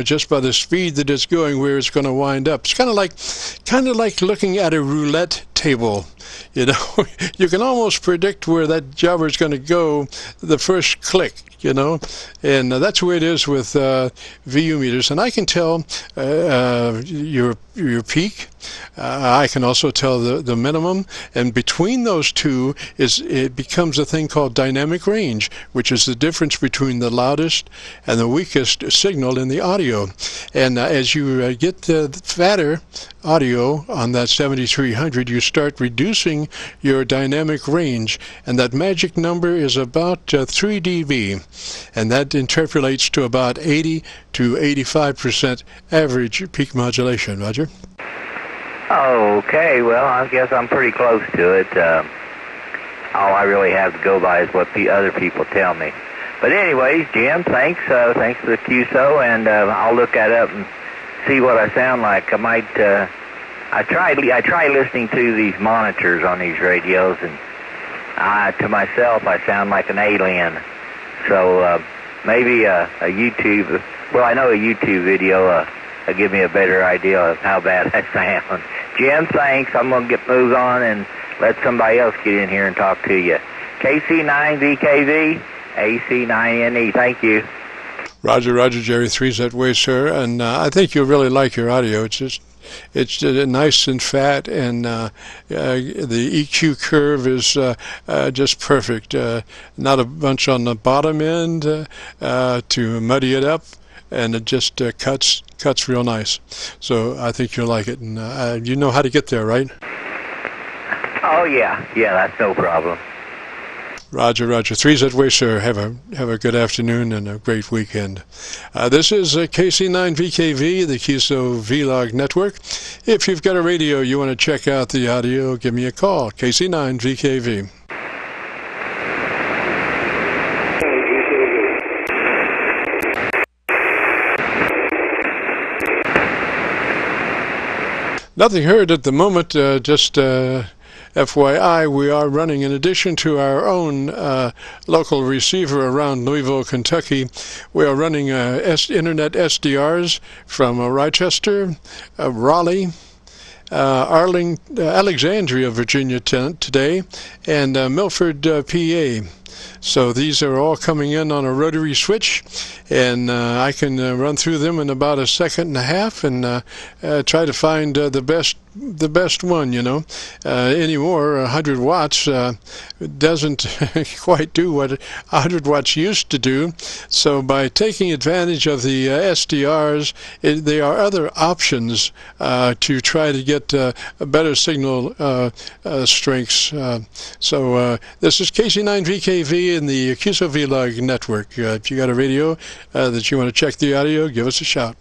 just by the speed that it's going, where it's going to wind up. It's kind of like looking at a roulette table. You can almost predict where that jobber is going to go the first click, and that's the way it is with VU meters. And I can tell your peak. I can also tell the minimum, and between those two it becomes a thing called dynamic range, which is the difference between the loudest and the weakest signal in the audio. And as you get the fatter audio on that 7300, you start reducing your dynamic range, and that magic number is about 3 dB, and that interpolates to about 80 to 85% average peak modulation. Roger? Okay, well, I guess I'm pretty close to it. All I really have to go by is what the other people tell me. But anyways, Jim, thanks. Thanks for the QSO, and I'll look that up and see what I sound like. I might. I try listening to these monitors on these radios, and to myself, I sound like an alien. So maybe a YouTube. Well, I know a YouTube video will give me a better idea of how bad I sound. Jim, thanks. I'm going to move on and let somebody else get in here and talk to you. KC9VKV, AC9NE. Thank you. Roger, Roger, Jerry. 3's that way, sir. And I think you'll really like your audio. It's nice and fat, and the EQ curve is just perfect. Not a bunch on the bottom end to muddy it up, and it just cuts real nice. So I think you'll like it, and you know how to get there, right? Oh yeah, that's no problem. Roger, Roger. 3's that way, sir. Have a good afternoon and a great weekend. This is KC9VKV, the QSO-VLOG network. If you've got a radio you want to check out the audio, give me a call. KC9VKV. Nothing heard at the moment, just FYI, we are running, in addition to our own local receiver around Louisville, Kentucky, we are running internet SDRs from Rochester, Raleigh, Alexandria, Virginia today, and Milford, PA. So these are all coming in on a rotary switch, and I can run through them in about a second and a half and try to find the best one, anymore. 100 watts doesn't quite do what 100 watts used to do. So by taking advantage of the SDRs, there are other options to try to get a better signal strengths. So this is KC9VKV in the QSO-VLOG network. If you got a radio that you want to check the audio, give us a shout.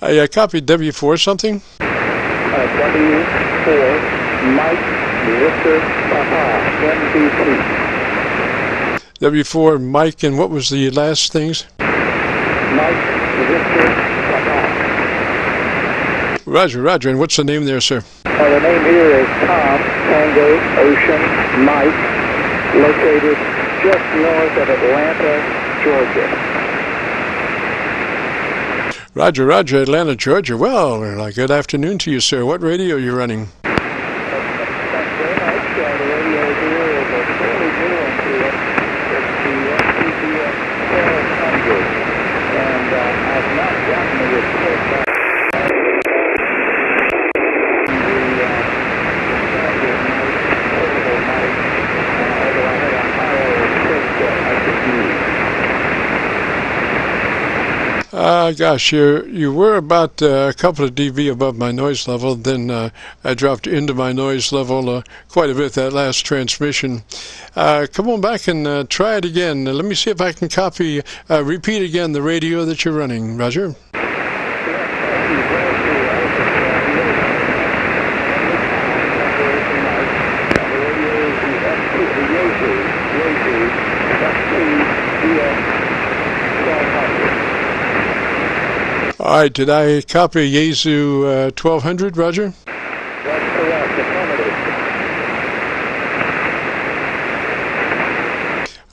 I copied W4 something. W4 Mike Victor Papa MVP. W4 Mike, and what was the last things? Mike Victor Papa. Roger, Roger. And what's the name there, sir? The name here is Tom Tango Ocean Mike, located just north of Atlanta, Georgia. Roger, Roger, Atlanta, Georgia. Well, good afternoon to you, sir. What radio are you running? Thanks very much. The radio here is a fairly new one to us. It's the FEGS 1200, and I've not gotten the report back. Gosh, you were about a couple of dB above my noise level. Then I dropped into my noise level quite a bit that last transmission. Come on back and try it again. Let me see if I can repeat again the radio that you're running, Roger. All right, did I copy Yaesu 1200, Roger? That's correct, affirmative.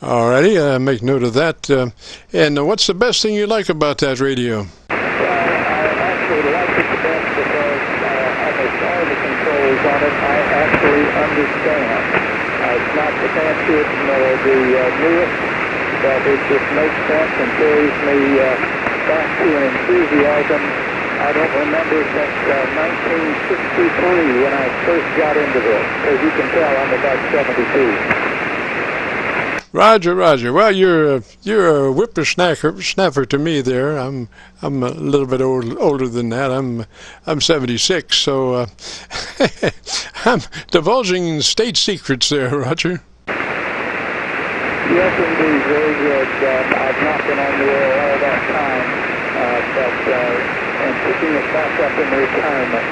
All righty, make note of that. And what's the best thing you like about that radio? I actually like it the best because almost all the controls on it I actually understand. It's not the fanciest nor the newest, but it just makes sense and carries me back to an enthusiasm I don't remember since 1963 when I first got into this. As you can tell, I'm about 72. Roger, Roger. Well, you're a whippersnapper to me there. I'm a little bit older than that. I'm 76, so I'm divulging state secrets there, Roger. Yes, indeed, very good. I've not been on the air all that time, and picking it back up in retirement.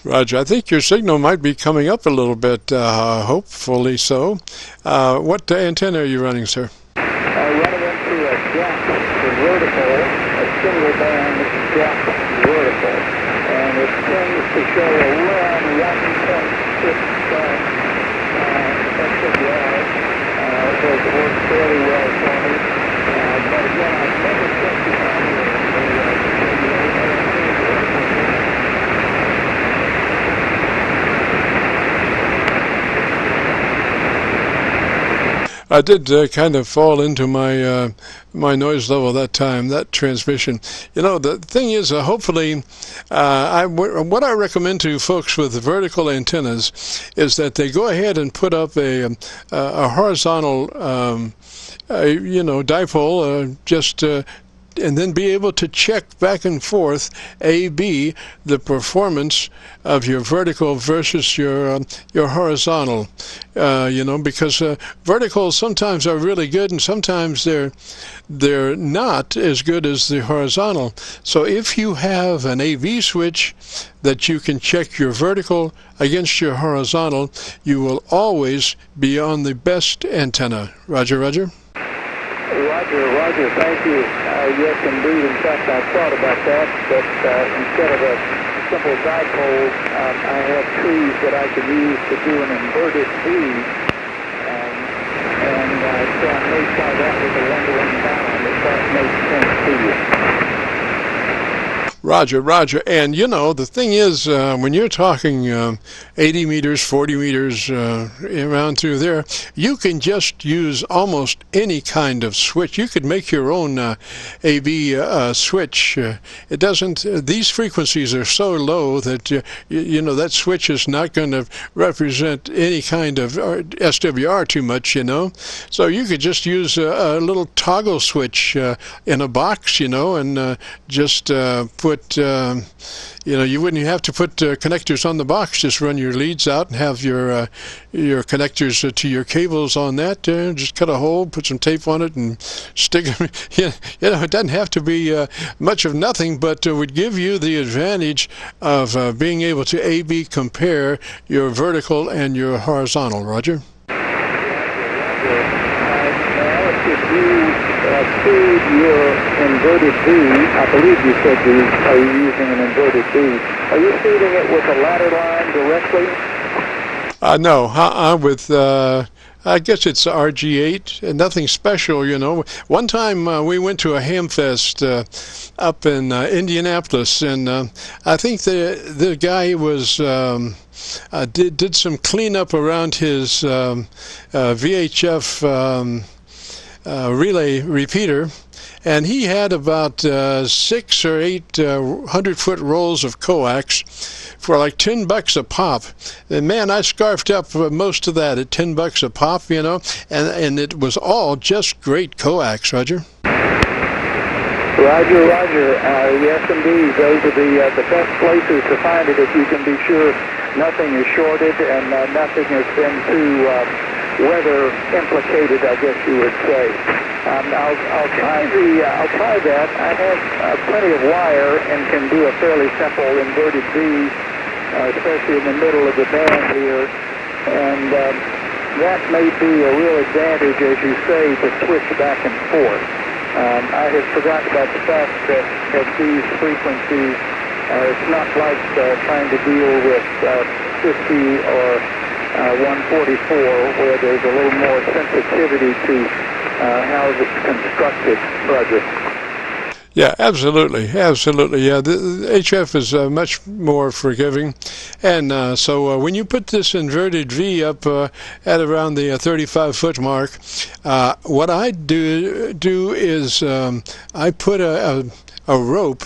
Roger, I think your signal might be coming up a little bit, hopefully so. What antenna are you running, sir? Running into a gap vertical, a single band gap vertical, and it tends to show around 1.6 SWR. It works fairly well for me. But again, I've never checked it out here. I did kind of fall into my my noise level that time, that transmission. You know, the thing is, hopefully, what I recommend to folks with vertical antennas is that they go ahead and put up a horizontal, dipole, and then be able to check back and forth, A/B, the performance of your vertical versus your horizontal. Because verticals sometimes are really good, and sometimes they're not as good as the horizontal. So if you have an AV switch that you can check your vertical against your horizontal, you will always be on the best antenna. Roger, Roger. Roger, thank you. Yes, indeed. In fact, I thought about that, but instead of a simple dipole, I have trees that I could use to do an inverted V, and so I may try that with a one-to-one bound, if that makes sense to you. Roger, Roger. And, the thing is, when you're talking 80 meters, 40 meters around through there, you can just use almost any kind of switch. You could make your own AV switch. It doesn't, these frequencies are so low that, that switch is not going to represent any kind of SWR too much, So you could just use a little toggle switch in a box, and just put you wouldn't have to put connectors on the box. Just run your leads out and have your connectors to your cables on that. Just cut a hole, put some tape on it, and stick them. It doesn't have to be much of nothing, but would give you the advantage of being able to A/B compare your vertical and your horizontal. Roger. Feed your inverted V. I believe you said you are using an inverted V. Are you feeding it with a ladder line directly? No, with I guess it's RG8, and nothing special, you know. One time we went to a ham fest up in Indianapolis, and I think the guy was did some cleanup around his VHF relay repeater. And he had about 6 or 8 100-foot rolls of coax for like $10 a pop. And man, I scarfed up most of that at $10 a pop, you know, and it was all just great coax, Roger. Roger, Roger. Yes, indeed. Those are the best places to find it if you can be sure nothing is shorted and nothing has been too weather implicated, I guess you would say. I'll try that. I have plenty of wire and can do a fairly simple inverted V, especially in the middle of the band here, and that may be a real advantage, as you say, to switch back and forth. I had forgotten about the fact that at these frequencies, it's not like trying to deal with 50 or 144, where there's a little more sensitivity to how it's constructed, Roger. Yeah, absolutely, absolutely. Yeah, the HF is much more forgiving, and so when you put this inverted V up at around the 35-foot mark, what I do is I put a rope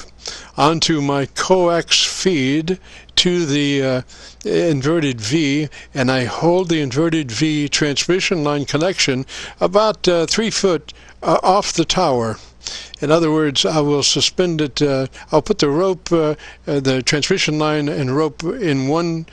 onto my coax feed to the inverted V, and I hold the inverted V transmission line connection about 3 foot off the tower. In other words, I will suspend it. I'll put the rope, the transmission line and rope in one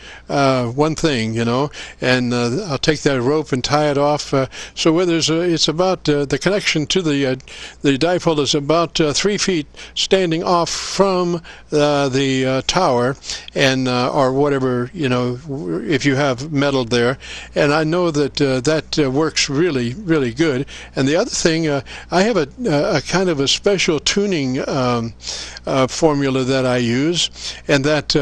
thing, you know, and I'll take that rope and tie it off. So where it's about the connection to the dipole is about 3 feet standing off from the tower, and or whatever, you know, if you have metal there. And I know that that works really, really good. And the other thing, I have a kind of a special tuning formula that I use, and that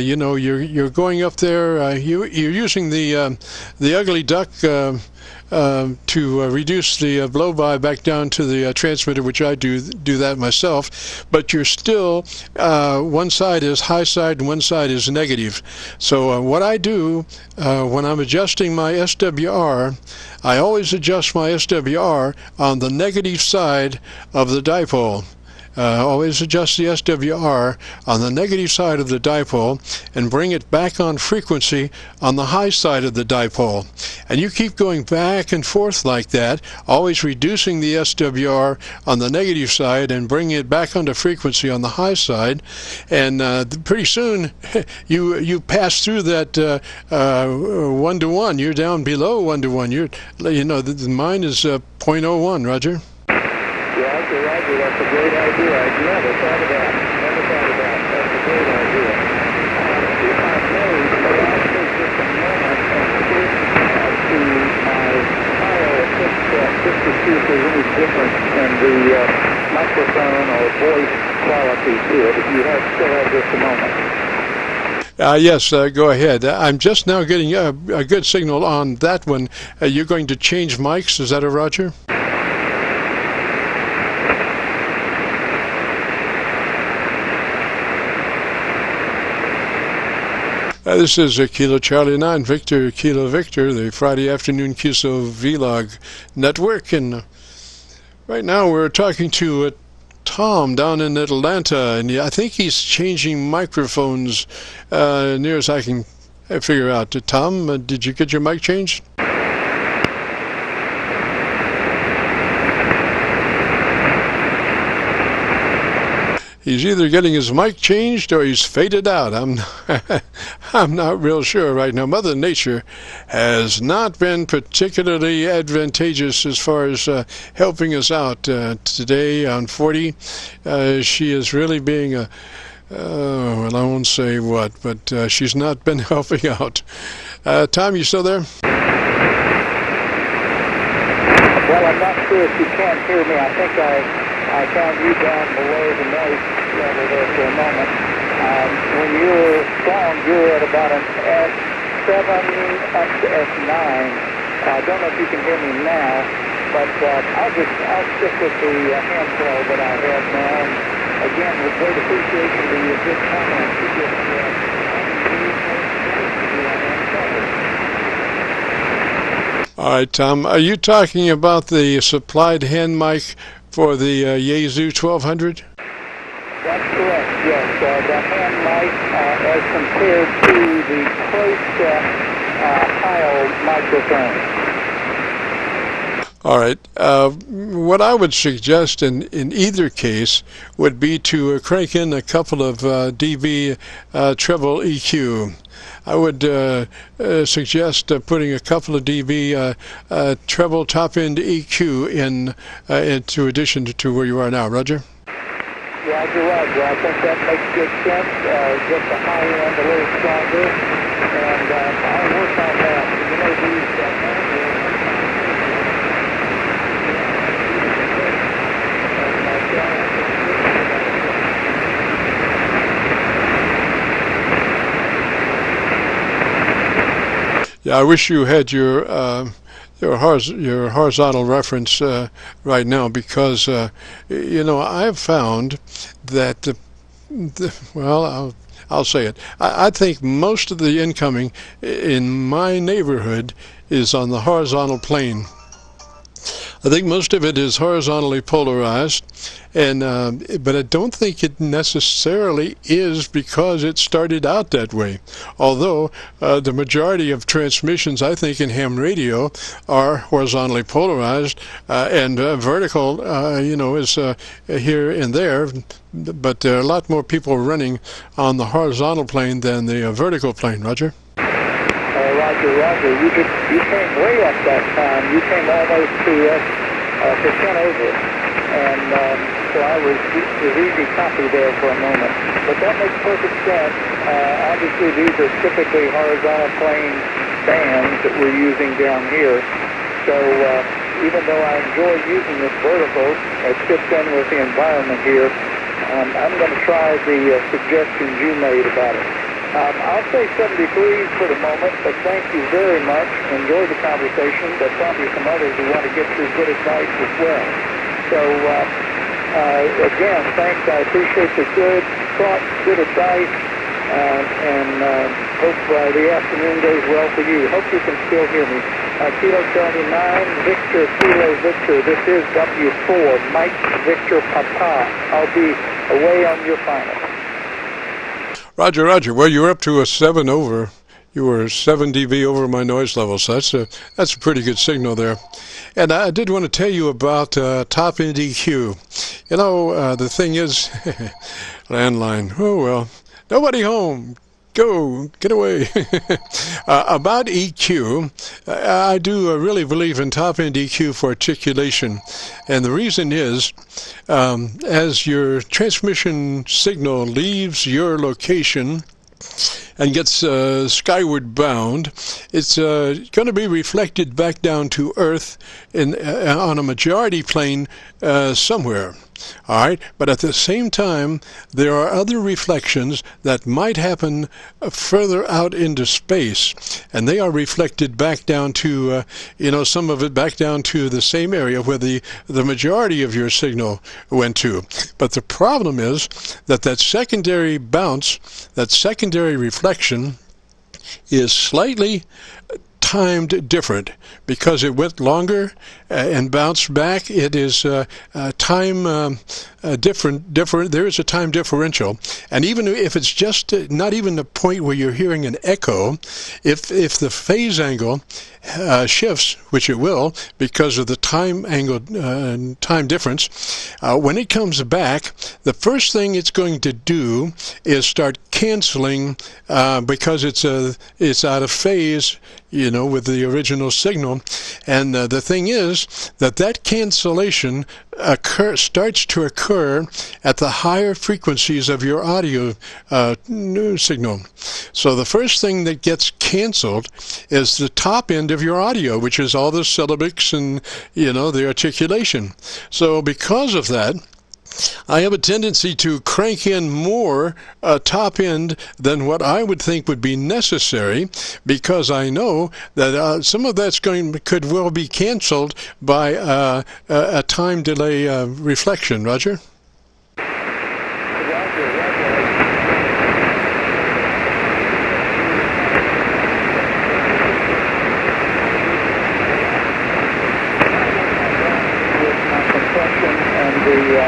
you know, you're going up there, you're using the ugly duck to reduce the blow-by back down to the transmitter, which I do that myself, but you're still, one side is high side and one side is negative. So what I do when I'm adjusting my SWR, I always adjust my SWR on the negative side of the dipole. Always adjust the SWR on the negative side of the dipole and bring it back on frequency on the high side of the dipole. And you keep going back and forth like that, always reducing the SWR on the negative side and bringing it back onto frequency on the high side. And pretty soon you pass through that 1-to-1. You're down below 1-to-1. You know, mine is 0.01, Roger. Roger, that's a great idea. I've never thought of that. That's a great idea. If I may I take just a moment and switch to my file just to see if there's any difference in the microphone or voice quality to it. If you still have just a moment. Yes, go ahead. I'm just now getting a good signal on that one. You're going to change mics, is that a Roger? This is Kilo Charlie 9, Victor, Kilo Victor, the Friday afternoon QSO-VLOG network. And right now we're talking to Tom down in Atlanta, and I think he's changing microphones near as I can figure out. Tom, did you get your mic changed? He's either getting his mic changed or he's faded out. I'm not real sure right now. Mother Nature has not been particularly advantageous as far as helping us out today on 40. She is really being a well, I won't say what, but she's not been helping out. Tom, you still there? Well, I'm not sure if you can't hear me. I think I found you down below the noise level there for a moment. When you're strong, you're at about an S7 up to S9. I don't know if you can hear me now, but I'll stick with the hand flow that I have now. And again, with great appreciation to your good comments. You just, All right, Tom, are you talking about the supplied hand mic for the Yaesu 1200? That's correct, yes. The hand mic as compared to the close Heil microphone. All right. What I would suggest in either case would be to crank in a couple of dB treble EQ. I would suggest putting a couple of dB treble top-end EQ in addition to where you are now. Roger? Roger. I think that makes good sense. Get the high end a little stronger, and I'll work on that. You know, these Yeah, I wish you had your horizontal reference right now, because you know, I've found that well, I'll say it. I think most of the incoming in my neighborhood is on the horizontal plane. I think most of it is horizontally polarized, and but I don't think it necessarily is because it started out that way. Although the majority of transmissions, I think, in ham radio are horizontally polarized, and vertical, you know, is here and there. But there are a lot more people running on the horizontal plane than the vertical plane. Roger? Roger. You came way up that time. You came almost to percent over, and so I was easy copy there for a moment. But that makes perfect sense. Obviously, these are typically horizontal plane bands that we're using down here. So even though I enjoy using this vertical, it fits in with the environment here. I'm going to try the suggestions you made about it. I'll say 73 for the moment, but thank you very much. Enjoy the conversation. There are probably some others who want to get your good advice as well. So, again, thanks. I appreciate the good thoughts, good advice, and hope the afternoon goes well for you. Hope you can still hear me. Kilo Charlie 9, Victor, Kilo Victor. This is W4, Mike Victor Papa. I'll be away on your final. Roger. Well, you're up to a 7 over. You were 7 dB over my noise level, so that's a pretty good signal there. And I did want to tell you about top-end EQ. You know, the thing is, landline. Oh well, nobody home. Go, get away. About EQ, I do really believe in top-end EQ for articulation. And the reason is, as your transmission signal leaves your location and gets skyward bound, it's going to be reflected back down to Earth on a majority plane somewhere. All right, but at the same time, there are other reflections that might happen further out into space, and they are reflected back down to, you know, some of it back down to the same area where the majority of your signal went to. But the problem is that secondary bounce, that secondary reflection, is slightly timed different because it went longer and bounced back. It is time different. There is a time differential, and even if it's just not even the point where you're hearing an echo, if the phase angle shifts, which it will because of the time angle time difference, when it comes back, the first thing it's going to do is start canceling because it's out of phase, you know, with the original signal. And the thing is that cancellation starts to occur at the higher frequencies of your audio signal. So the first thing that gets canceled is the top end of your audio, which is all the syllabics and, you know, the articulation. So because of that, I have a tendency to crank in more top end than what I would think would be necessary, because I know that some of that's could well be canceled by a time delay reflection. Roger?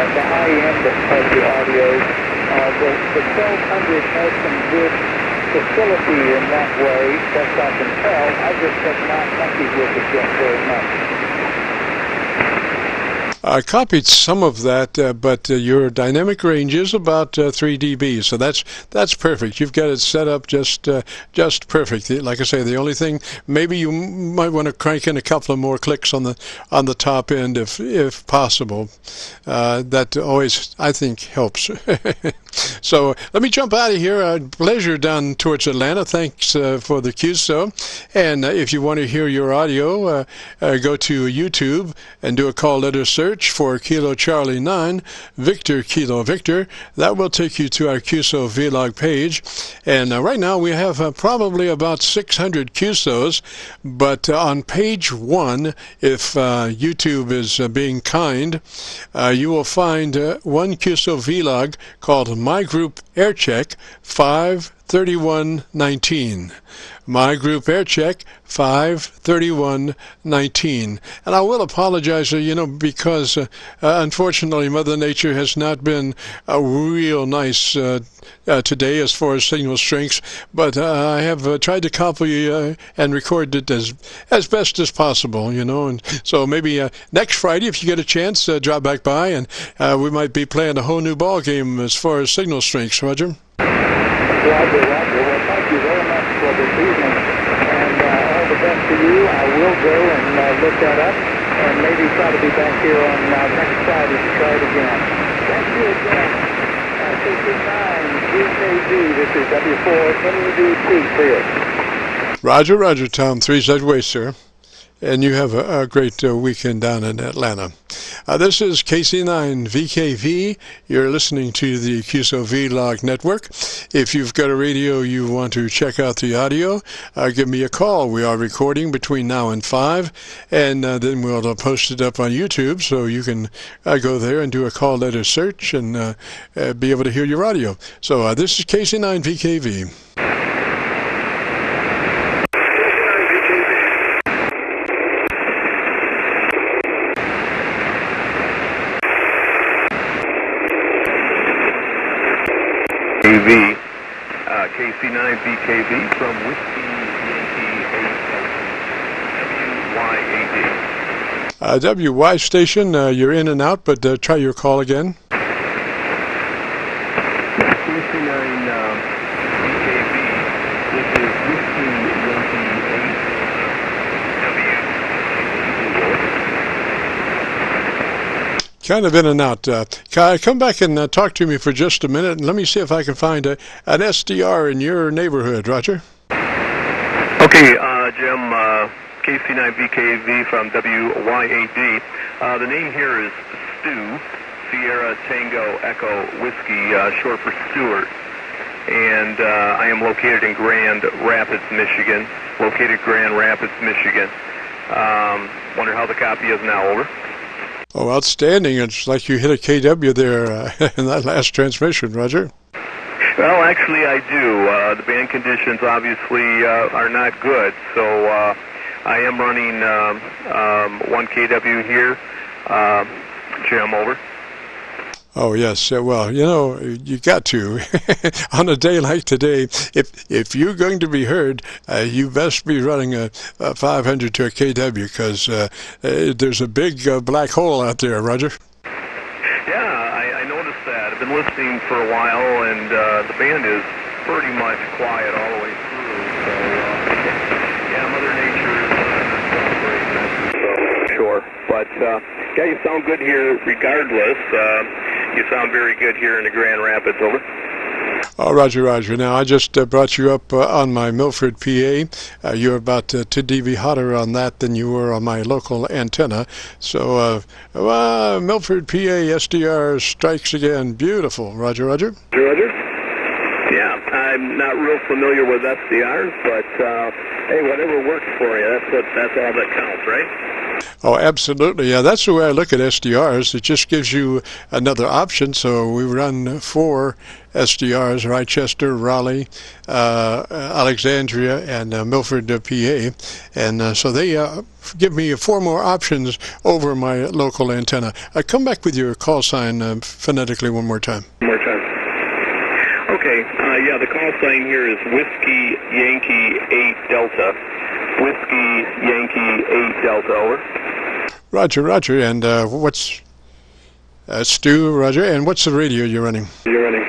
The high end of the audio, the 1200 has some good facility in that way, best I can tell. I just have not happy with it yet very much. I copied some of that, but your dynamic range is about 3 dB, so that's perfect. You've got it set up just perfect. Like I say, the only thing, maybe you might want to crank in a couple of more clicks on the top end if possible. That always, I think, helps. So let me jump out of here. Pleasure down towards Atlanta. Thanks for the QSO. And if you want to hear your audio, go to YouTube and do a call letter search for Kilo Charlie 9, Victor Kilo Victor. That will take you to our QSO-VLOG page. And right now we have probably about 600 QSOs, but on page 1, if YouTube is being kind, you will find one QSO-VLOG called My Group Aircheck 53119. My Group Aircheck 53119. And I will apologize, because unfortunately Mother Nature has not been real nice today as far as signal strengths, but I have tried to copy and record it as best as possible, and so maybe next Friday, if you get a chance, drop back by, and we might be playing a whole new ball game as far as signal strengths. Roger? Roger. Well, thank you very much for this evening, and all the best to you. I will go and look that up, and maybe try to be back here on next Friday to try it again. Thank you again. KC9VKV, this is W4NEDT, clear. Roger, Tom. 3Z way, sir. And you have a great weekend down in Atlanta. This is KC9VKV. You're listening to the QSO-VLOG network. If you've got a radio you want to check out the audio, give me a call. We are recording between now and 5, and then we'll post it up on YouTube, so you can go there and do a call letter search and be able to hear your audio. So this is KC9VKV. KC9VKV from Whiskey Yankee 8 WYAD. WY station, you're in and out, but try your call again. KC9VKV, this is Whiskey Yankee 8 Kind of in and out. Come back and talk to me for just a minute, and let me see if I can find an SDR in your neighborhood, Roger. Okay, Jim, KC9VKV from WYAD. The name here is Stu, Sierra Tango Echo Whiskey, short for Stewart. And I am located in Grand Rapids, Michigan. Wonder how the copy is now, over. Oh, outstanding. It's like you hit a KW there in that last transmission, Roger. Well, actually, I do. The band conditions obviously are not good, so I am running 1 KW here. Jim, over. Oh, yes. Well, you got to. On a day like today, if you're going to be heard, you best be running a 500 to a KW, because there's a big black hole out there, Roger. Yeah, I noticed that. I've been listening for a while, and the band is pretty much quiet all the way through. So, yeah, Mother Nature is celebrating that, so sure. But, yeah, you sound good here regardless. You sound very good here in the Grand Rapids, over. Oh, Roger, Roger. Now, I just brought you up on my Milford, PA. You're about 2 dB hotter on that than you were on my local antenna. So, Milford, PA, SDR strikes again. Beautiful. Roger, Roger. Roger. Yeah, I'm not real familiar with SDRs, but hey, whatever works for you, that's all that counts, right? Oh, absolutely. Yeah, that's the way I look at SDRs. It just gives you another option. So we run 4 SDRs: Rochester, Raleigh, Alexandria, and Milford, PA. And so they give me 4 more options over my local antenna. Come back with your call sign phonetically one more time. One more time. Okay, yeah, the call sign here is Whiskey Yankee 8 Delta. Whiskey Yankee 8 Delta, over. Roger, Roger. And what's Stu, Roger? And what's the radio you're running? Running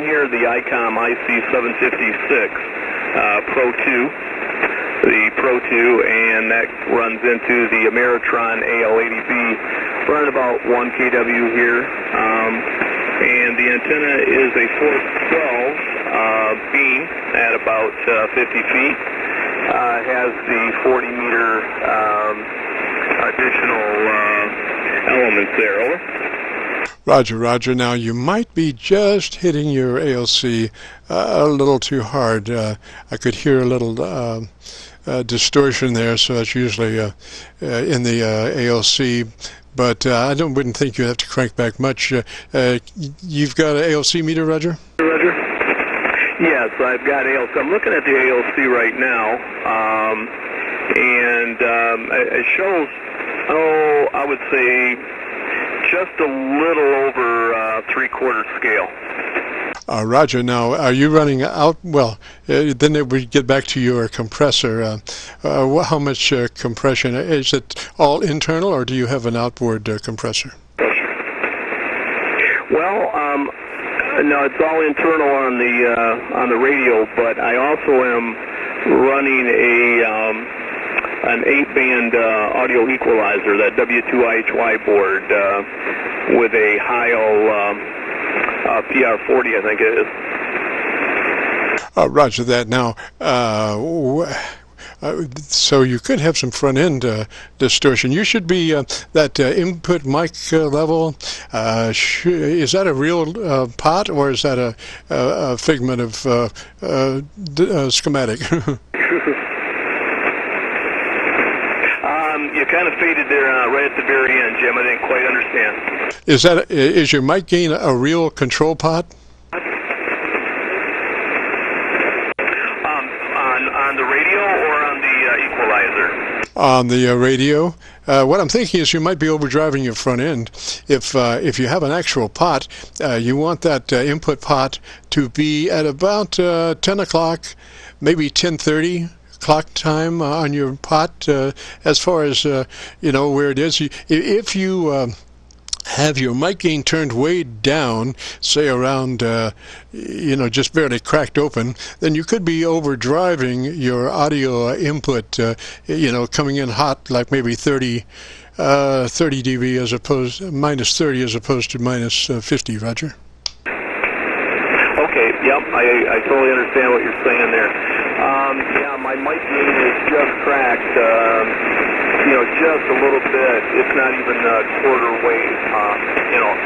here the ICOM IC756 Pro 2, the Pro 2, and that runs into the Ameritron AL80B. Running about 1 kW here, and the antenna is a 412 beam at about 50 feet. Has the 40 meter additional elements there, over. Roger, Roger. Now, you might be just hitting your ALC a little too hard. I could hear a little distortion there, so it's usually in the ALC. But I wouldn't think you have to crank back much. You've got an ALC meter, Roger? Roger. Yes, I've got ALC. I'm looking at the ALC right now, and it shows, I would say just a little over 3/4 scale. Roger. Now, are you running out? Well, then it would get back to your compressor. How much compression? Is it all internal, or do you have an outboard compressor? Well, no, it's all internal on the radio, but I also am running an 8-band audio equalizer, that W2IHY board, with a Heil PR40, I think it is. Roger that. Now, so you could have some front-end distortion. You should be that input mic level. Is that a real pot, or is that a figment of schematic? You kind of faded there right at the very end, Jim. I didn't quite understand. Is your mic gain a real control pot? On the radio or on the equalizer? On the radio. What I'm thinking is you might be overdriving your front end. If you have an actual pot, you want that input pot to be at about 10 o'clock, maybe 10:30. Clock time on your pot, as far as where it is. If you have your mic gain turned way down, say around just barely cracked open, then you could be overdriving your audio input, coming in hot, like maybe 30 dB as opposed minus 30 as opposed to minus 50. Roger. Okay, yep, I totally understand what you're saying there. Yeah, my mic gain is just cracked, just a little bit. It's not even a quarter way,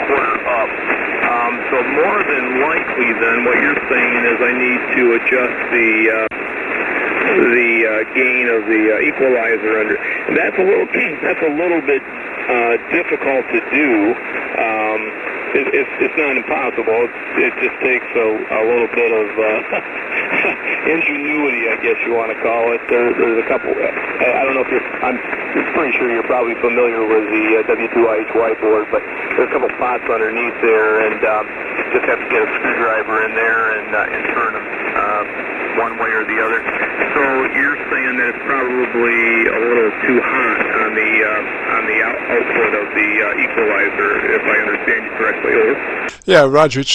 quarter up. So more than likely, then, what you're saying is I need to adjust the gain of the equalizer under. And that's a little bit difficult to do. It's not impossible. It just takes a little bit of ingenuity, I guess you want to call it. There's a couple. I don't know if I'm pretty sure you're probably familiar with the W2IHY board, but there's a couple pots underneath there, and just have to get a screwdriver in there and turn them one way or the other. So you're saying that it's probably a little too hot on the output of the equalizer, if I understand you correctly. Yeah, Roger. It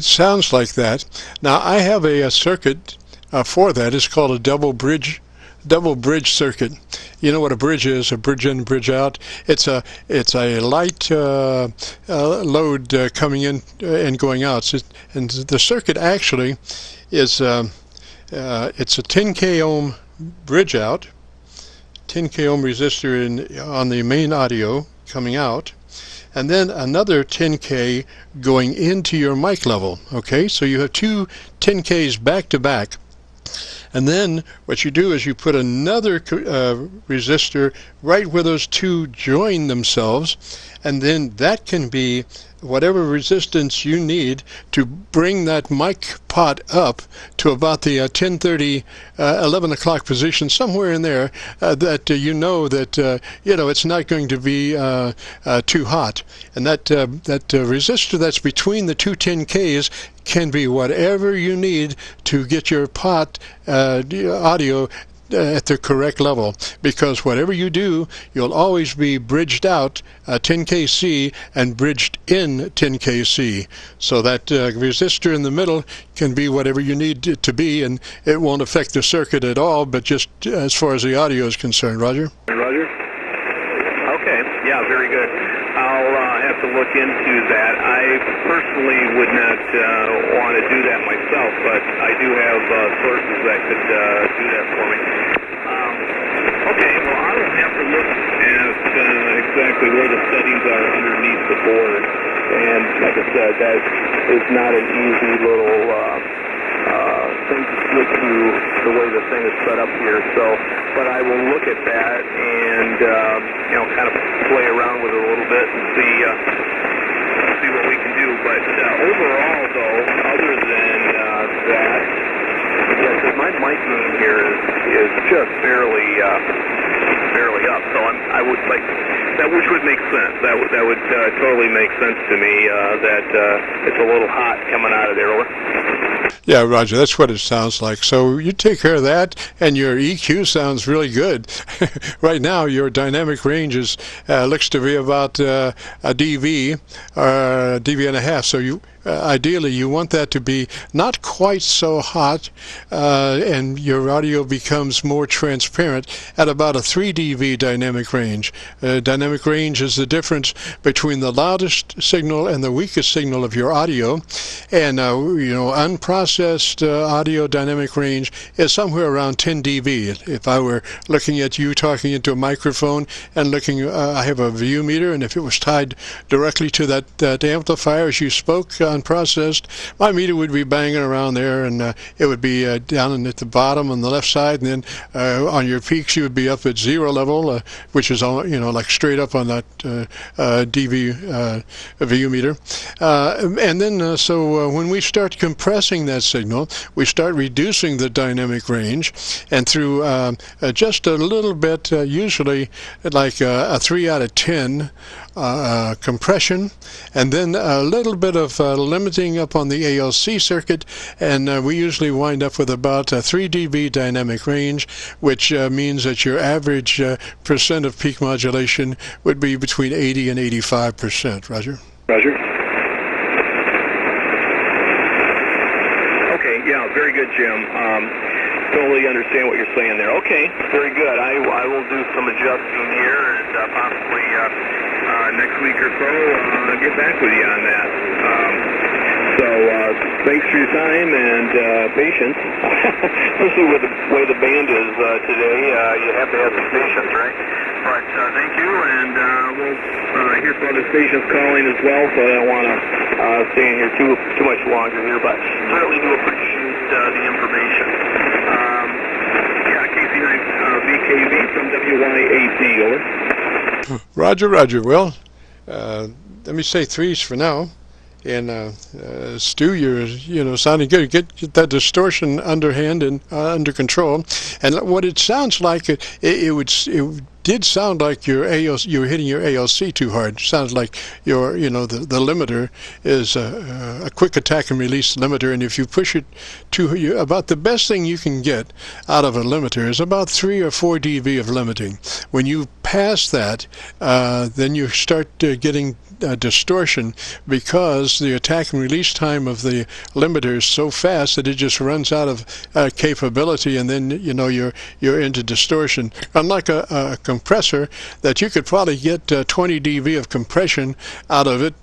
sounds like that. Now I have a circuit for that. It's called a double bridge double bridge circuit. You know what a bridge is? A bridge in, bridge out. It's a light load coming in and going out. And the circuit actually is it's a 10K ohm bridge out, 10K ohm resistor on the main audio coming out, and then another 10K going into your mic level. Okay, so you have two 10Ks back to back. And then what you do is you put another resistor right where those two join themselves, and then that can be whatever resistance you need to bring that mic pot up to about the 10:30, 11 o'clock position, somewhere in there, that you know that it's not going to be too hot. And that resistor that's between the two 10Ks can be whatever you need to get your pot audio at the correct level, because whatever you do, you'll always be bridged out 10kc and bridged in 10kc. So that resistor in the middle can be whatever you need it to be, and it won't affect the circuit at all, but just as far as the audio is concerned. Roger? Roger. Okay, yeah, very good. I'll have to look into that. I personally would not want to do that myself, but I do have sources that could do that for me. Okay, well, I will have to look at exactly where the settings are underneath the board. And like I said, that is not an easy little thing to get through the way the thing is set up here. So, but I will look at that and kind of play around with it a little bit and see what we can do. But overall, though, other than that, yeah, my mic gain here is just barely up. So I would like that, which would make sense. That would totally make sense to me. That it's a little hot coming out of there. Yeah, Roger, that's what it sounds like. So you take care of that, and your EQ sounds really good. Right now, your dynamic range looks to be about a dB or a dB and a half. So you ideally you want that to be not quite so hot, and your audio becomes more transparent at about a 3 dB dynamic range. Dynamic range is the difference between the loudest signal and the weakest signal of your audio, and unprocessed audio dynamic range is somewhere around 10 dB. If I were looking at you talking into a microphone and looking, I have a VU meter, and if it was tied directly to that amplifier as you spoke unprocessed, my meter would be banging around there, and it would be down at the bottom on the left side, and then on your peaks you would be up at zero level, which is like straight up on that dB VU meter. And then so when we start compressing that signal, we start reducing the dynamic range, and through just a little bit, usually like a 3 out of 10 compression, and then a little bit of limiting up on the ALC circuit, and we usually wind up with about a 3 dB dynamic range, which means that your average percent of peak modulation would be between 80 and 85%. Roger? Roger. Okay, yeah, very good, Jim. Totally understand what you're saying there. Okay, very good. I will do some adjusting here, and possibly next week or so get back with you on that. So thanks for your time and patience, especially with the way the band is today. You have to have some patience, right? But thank you, and we'll hear some other stations calling as well, so I don't want to stay in here too much longer here, but certainly do appreciate the information. KC9VKV from WYAD, over. Roger. Well, let me say threes for now. And Stu, you're sounding good. Get that distortion underhand and under control. And what it sounds like, it did sound like you were hitting your ALC too hard. It sounds like your the limiter is a quick attack and release limiter, and if you push it to about the best thing you can get out of a limiter is about 3 or 4 dB of limiting. When you pass that, then you start getting distortion because the attack and release time of the limiter is so fast that it just runs out of capability, and then you're into distortion. Unlike a compressor that you could probably get 20 dB of compression out of it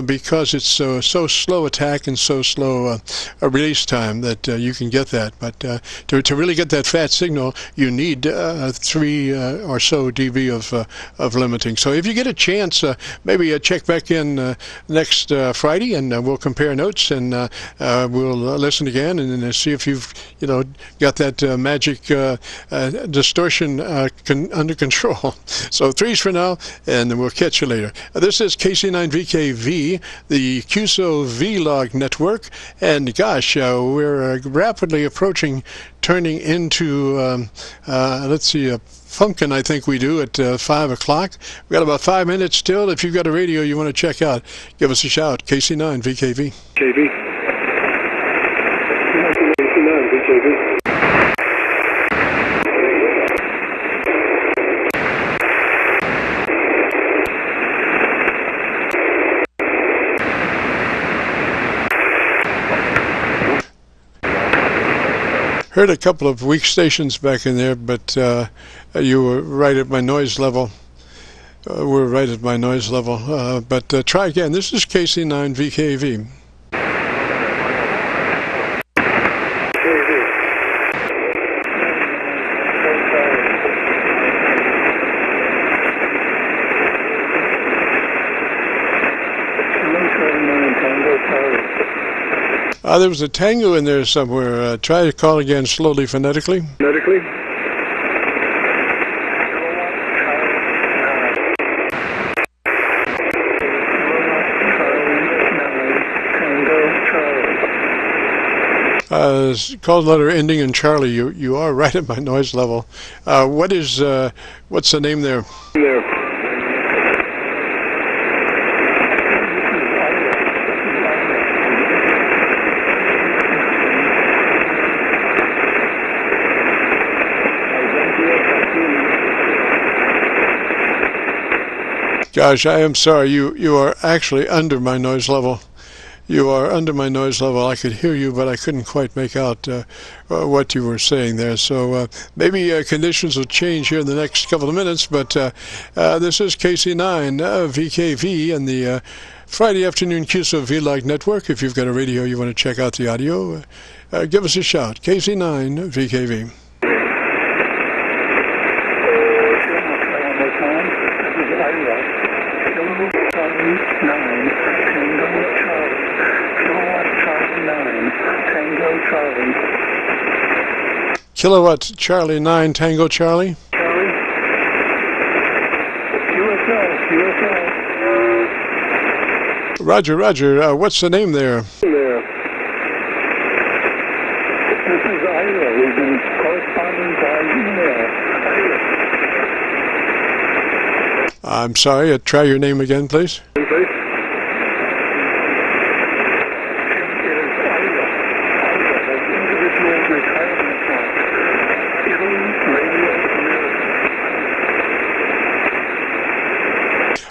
because it's so slow attack and so slow a release time that you can get that. But to really get that fat signal, you need 3 or so dB of limiting. So if you get a chance, maybe check back in next Friday, and we'll compare notes, and we'll listen again and see if you've got that magic distortion under control. So 3s for now, and we'll catch you later. This is KC9VKV, the QSO-VLOG network, and gosh, we're rapidly approaching turning into let's see, a Funkin', I think we do, at 5 o'clock. We've got about 5 minutes still. If you've got a radio you want to check out, give us a shout. KC9VKV. KV. KC9VKV. Heard a couple of weak stations back in there, but you were right at my noise level. We're right at my noise level. But try again. This is KC9VKV. There was a tango in there somewhere. Try to call again slowly, phonetically. Phonetically? Called letter ending in Charlie. You are right at my noise level. What's the name there? There. Gosh, I am sorry. You are actually under my noise level. You are under my noise level. I could hear you, but I couldn't quite make out what you were saying there. So maybe conditions will change here in the next couple of minutes. But this is KC9VKV and the Friday afternoon QSO-VLOG network. If you've got a radio you want to check out the audio, give us a shout. KC9VKV. Kilowatt Charlie 9 Tango Charlie. Charlie. QSO. Roger. What's the name there? There. This is Ira. We've been corresponding by email. I'm sorry. Try your name again, please.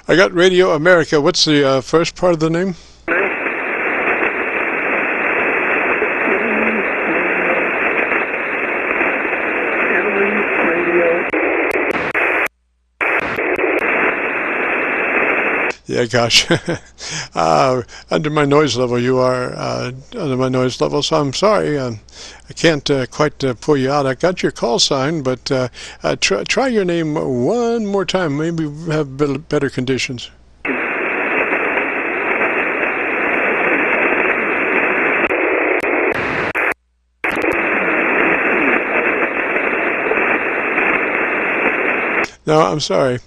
I got Radio America. What's the first part of the name? Yeah, gosh. Under my noise level, you are under my noise level, so I'm sorry. I can't quite pull you out. I got your call sign, but try your name one more time. Maybe we'll have better conditions. No, I'm sorry.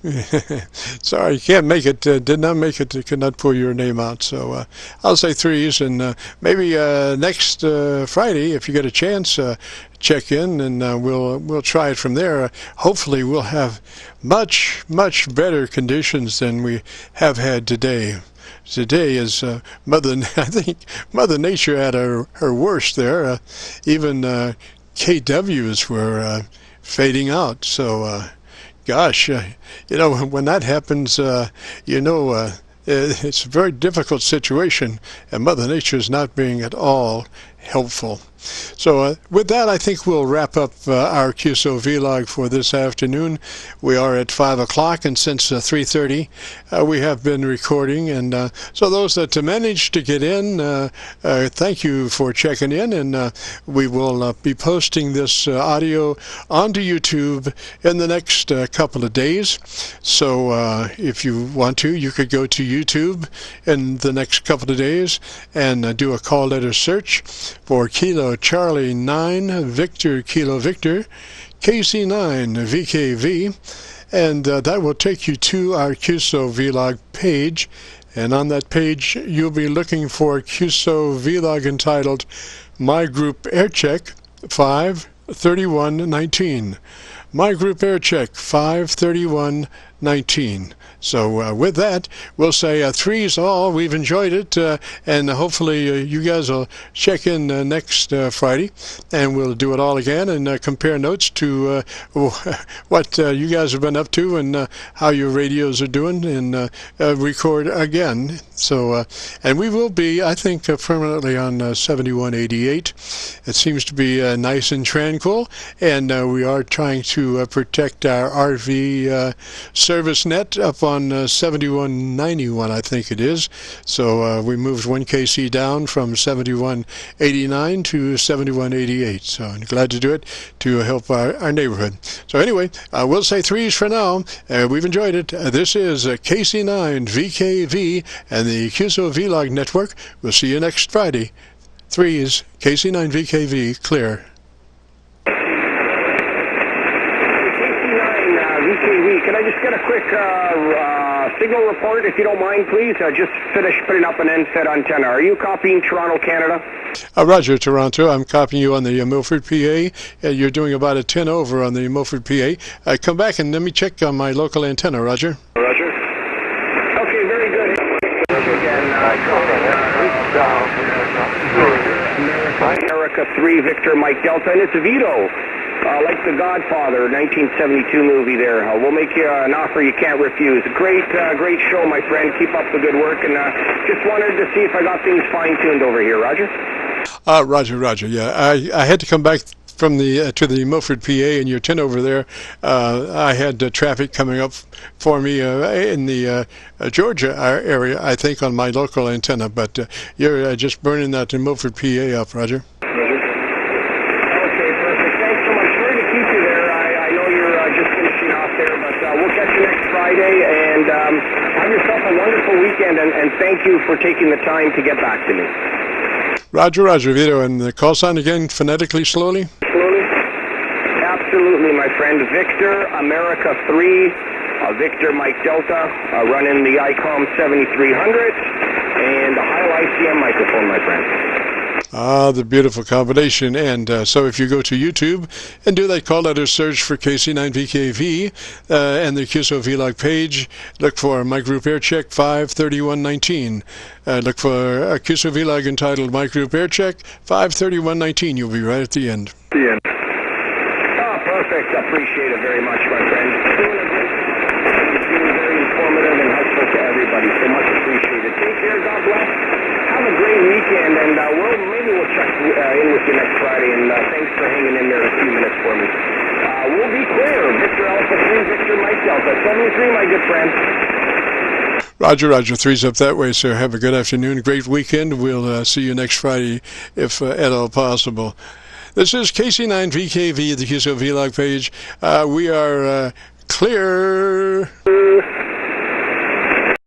Sorry, can't make it. Did not make it. Could not pull your name out. So I'll say 3s, and maybe next Friday, if you get a chance, check in, and we'll try it from there. Hopefully, we'll have much better conditions than we have had today. Today is I think Mother Nature at her worst there. Even KWs were fading out. So. Gosh, when that happens, it's a very difficult situation, and Mother Nature is not being at all helpful. So with that, I think we'll wrap up our QSO vlog for this afternoon. We are at 5 o'clock, and since 3:30 we have been recording, and so those that managed to get in, thank you for checking in, and we will be posting this audio onto YouTube in the next couple of days. So if you want to, you could go to YouTube in the next couple of days and do a call letter search for Kilo Charlie 9 Victor Kilo Victor KC9VKV, and that will take you to our QSO vlog page, and on that page you'll be looking for QSO vlog entitled My Group Aircheck 53119. My Group Aircheck 53119. So with that, we'll say threes all. We've enjoyed it, and hopefully you guys will check in next Friday, and we'll do it all again and compare notes to what you guys have been up to and how your radios are doing, and record again. So, and we will be, I think, permanently on 7188. It seems to be nice and tranquil, and we are trying to protect our RV service net up on 7191, I think it is. So we moved 1 KC down from 7189 to 7188. So I'm glad to do it to help our neighborhood. So anyway, we'll say threes for now. We've enjoyed it. This is KC9VKV and the QSO vlog network. We'll see you next Friday. Threes, KC9VKV, clear. KC9VKV, can I just get a quick signal report, if you don't mind, please? I just finished putting up an end-fed antenna. Are you copying Toronto, Canada? Roger, Toronto. I'm copying you on the Milford, PA. You're doing about a 10 over on the Milford, PA. Come back and let me check on my local antenna, Roger. Roger. Okay, very good. Again, America 3, Victor, Mike Delta, and it's Vito. Like The Godfather, 1972 movie there. We'll make you an offer you can't refuse. Great show, my friend. Keep up the good work, and just wanted to see if I got things fine-tuned over here, Roger? Roger, yeah. I had to come back from the to the Milford, PA, and your 10 over there. I had traffic coming up for me in the Georgia area, I think, on my local antenna, but you're just burning that in Milford, PA up, Roger. We'll catch you next Friday, and have yourself a wonderful weekend, and thank you for taking the time to get back to me. Roger, Vito, and the call sign again, phonetically, slowly? Slowly? Absolutely, my friend. Victor, America 3, Victor, Mike Delta, running the ICOM 7300, and a Heil ICM microphone, my friend. The beautiful combination. And so if you go to YouTube and do that call letter search for KC9VKV and the QSO vlog page, look for My Group Aircheck 53119. Look for a QSO vlog entitled My Group Aircheck 53119. You'll be right at the end. The end. Oh, perfect. Appreciate it very much, my friend. Very informative and helpful to everybody. So much appreciated. Take care. God bless. Have a great weekend, and maybe we'll check in with you next Friday, and thanks for hanging in there a few minutes for me. We'll be clear. Victor Alpha 3, Victor Mike Delta, 73, my good friend. Roger, three's up that way, sir. Have a good afternoon, great weekend. We'll see you next Friday, if at all possible. This is KC9VKV, the QSO vlog page. We are clear.